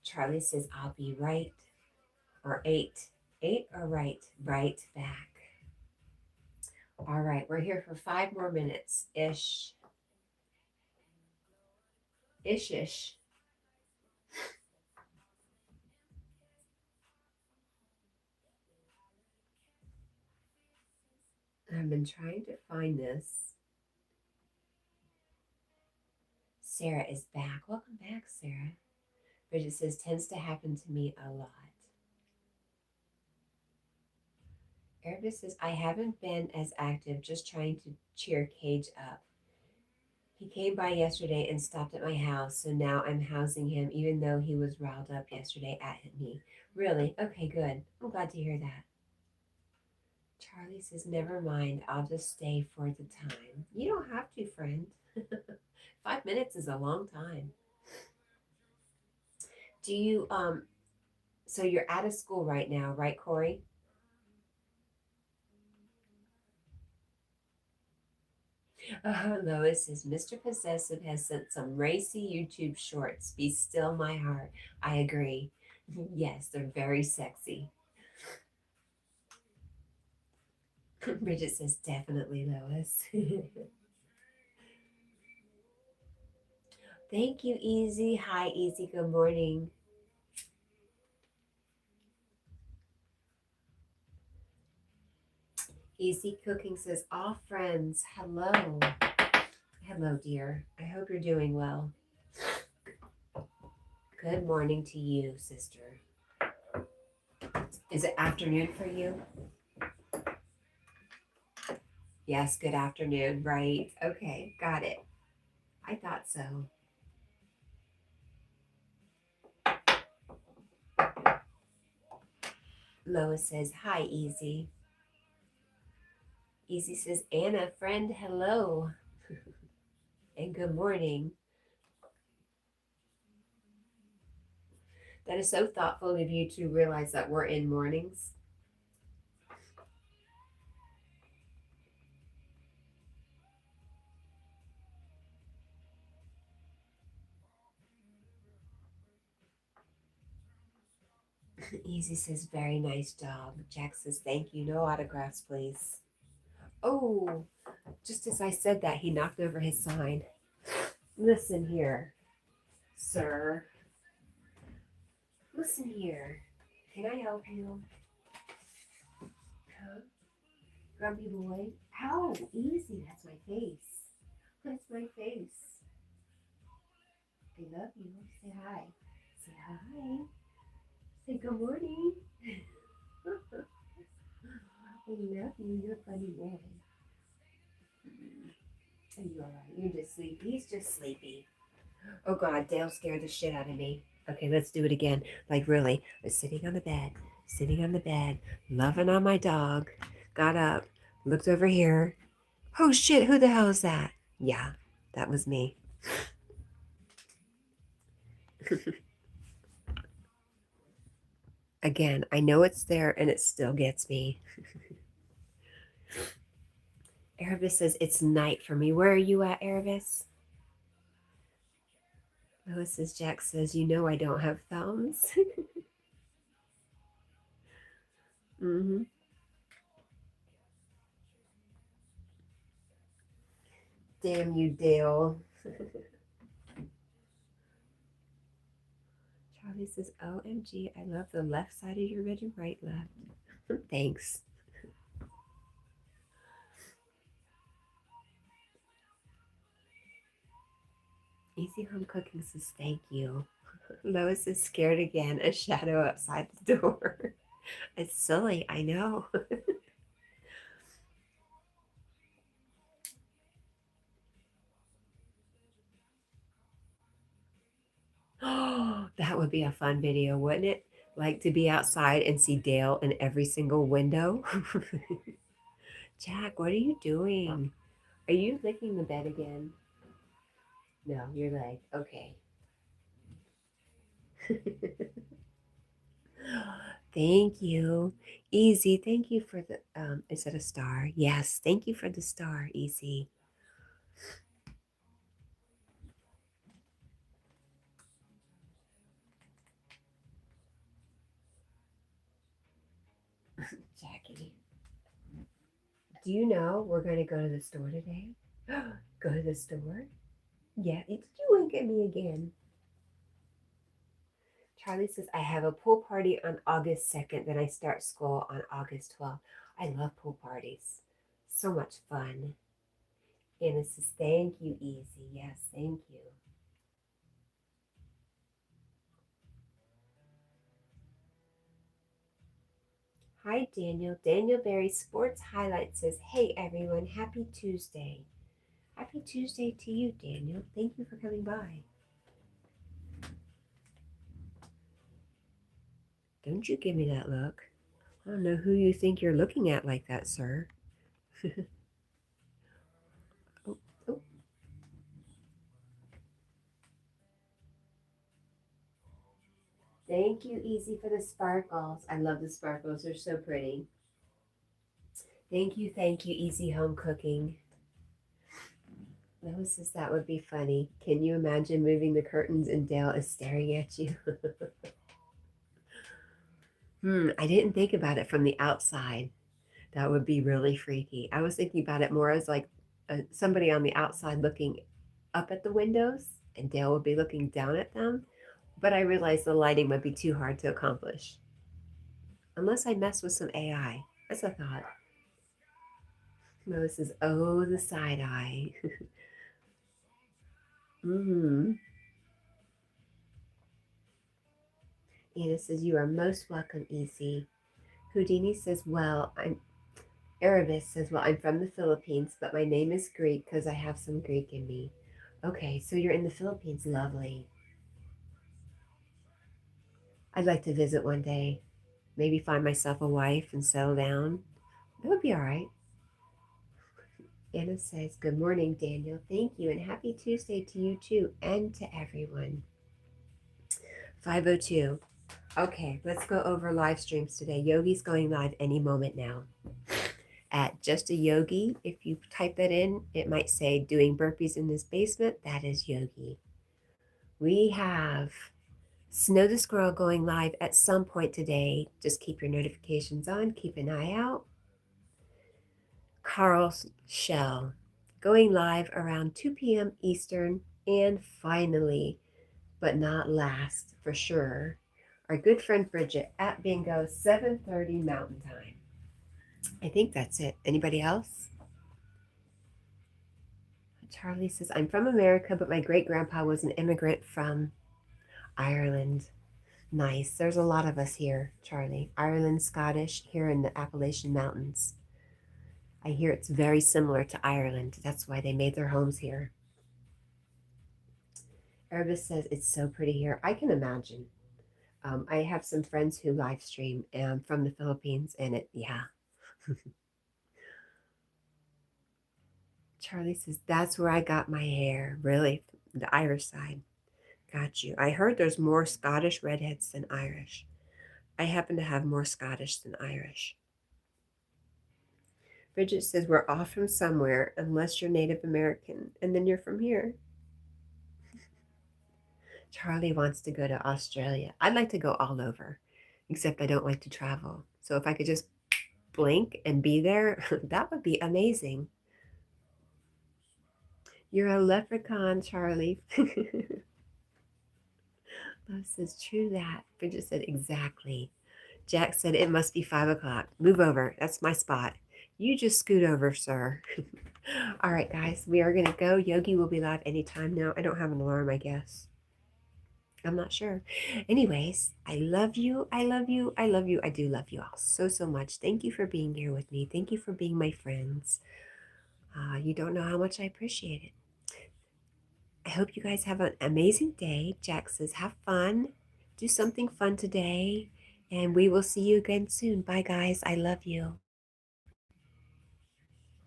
A: Charlie says, I'll be right, or eight or right back. All right, we're here for 5 more minutes ish. Ish. I've been trying to find this. Sarah is back. Welcome back, Sarah. Bridget says, tends to happen to me a lot. Erica says, I haven't been as active, just trying to cheer Cage up. He came by yesterday and stopped at my house, so now I'm housing him, even though he was riled up yesterday at me. Really? Okay, good. I'm glad to hear that. Charlie says, never mind, I'll just stay for the time. You don't have to, friend. 5 minutes is a long time. Do you, so you're out of school right now, right, Corey? Lois says, Mr. Possessive has sent some racy YouTube shorts. Be still my heart. I agree. Yes, they're very sexy. Bridget says, definitely, Lois. Thank you, Easy. Hi, Easy. Good morning. Easy Cooking says, all friends, hello. Hello, dear. I hope you're doing well. Good morning to you, sister. Is it afternoon for you? Yes, good afternoon. Right. Okay, got it. I thought so. Lois says, hi, Easy. Easy says, Anna, friend, hello. And good morning. That is so thoughtful of you to realize that we're in mornings. Easy says, very nice job. Jack says, thank you. No autographs, please. Oh, just as I said that, he knocked over his sign. Listen here, sir. Listen here. Can I help you? Huh? Grumpy boy? Ow, easy. That's my face. That's my face. I love you. Say hi. Say hi. Say good morning. I love you. You're a funny boy. Are you alright? You're just sleepy. He's just sleepy. Oh God, Dale scared the shit out of me. Okay, let's do it again. Like really. I was sitting on the bed, loving on my dog. Got up, looked over here. Oh shit, who the hell is that? Yeah, that was me. Again, I know it's there and it still gets me. Aravis says it's night for me. Where are you at, Aravis? Lois says, Jack says, you know I don't have thumbs. Mm-hmm. Damn you, Dale. Charlie says, OMG, I love the left side of your red and right left. Thanks. Easy Home Cooking says, thank you. Lois is scared again, a shadow outside the door. It's silly, I know. Oh, that would be a fun video, wouldn't it? Like to be outside and see Dale in every single window. Jack, what are you doing? Are you licking the bed again? No, your leg. Okay. Thank you. Easy. Thank you for the is it a star? Yes. Thank you for the star, Easy. Jackie. Do you know we're going to go to the store today? Go to the store? Yeah, you wink at me again. Charlie says, I have a pool party on August 2nd, then I start school on August 12th. I love pool parties. So much fun. Anna says, thank you, Easy. Yes, thank you. Hi, Daniel. Daniel Berry Sports Highlight says, hey, everyone, happy Tuesday. Happy Tuesday to you, Daniel. Thank you for coming by. Don't you give me that look. I don't know who you think you're looking at like that, sir. Oh, oh. Thank you, Easy, for the sparkles. I love the sparkles. They're so pretty. Thank you, Easy Home Cooking. Lois says that would be funny. Can you imagine moving the curtains and Dale is staring at you? I didn't think about it from the outside. That would be really freaky. I was thinking about it more as like somebody on the outside looking up at the windows and Dale would be looking down at them. But I realized the lighting would be too hard to accomplish. Unless I mess with some AI. That's a thought. Lois says, oh, the side eye. Mm-hmm. Anna says, you are most welcome, Easy. Houdini says, well, Aravis says, well, I'm from the Philippines, but my name is Greek because I have some Greek in me. Okay, so you're in the Philippines. Lovely. I'd like to visit one day. Maybe find myself a wife and settle down. That would be all right. Anna says, good morning, Daniel. Thank you, and happy Tuesday to you too, and to everyone. 5:02. Okay, let's go over live streams today. Yogi's going live any moment now. At Just a Yogi, if you type that in, it might say doing burpees in this basement. That is Yogi. We have Snow the Squirrel going live at some point today. Just keep your notifications on, keep an eye out. Carl Shell going live around 2 p.m. Eastern. And finally, but not last for sure, our good friend Bridget at Bingo, 7:30 Mountain Time. I think that's it. Anybody else? Charlie says, I'm from America, but my great grandpa was an immigrant from Ireland. Nice. There's a lot of us here, Charlie. Ireland, Scottish, here in the Appalachian Mountains. I hear it's very similar to Ireland. That's why they made their homes here. Erebus says, it's so pretty here. I can imagine. I have some friends who live stream from the Philippines, and yeah. Charlie says, that's where I got my hair. Really? The Irish side. Got you. I heard there's more Scottish redheads than Irish. I happen to have more Scottish than Irish. Bridget says, we're off from somewhere unless you're Native American, and then you're from here. Charlie wants to go to Australia. I'd like to go all over, except I don't like to travel. So if I could just blink and be there, that would be amazing. You're a leprechaun, Charlie. Love says, true that. Bridget said, exactly. Jack said, it must be 5 o'clock. Move over. That's my spot. You just scoot over, sir. All right, guys, we are going to go. Yogi will be live anytime now. I don't have an alarm, I guess. I'm not sure. Anyways, I love you. I love you. I love you. I do love you all so, so much. Thank you for being here with me. Thank you for being my friends. You don't know how much I appreciate it. I hope you guys have an amazing day. Jack says, have fun. Do something fun today. And we will see you again soon. Bye, guys. I love you.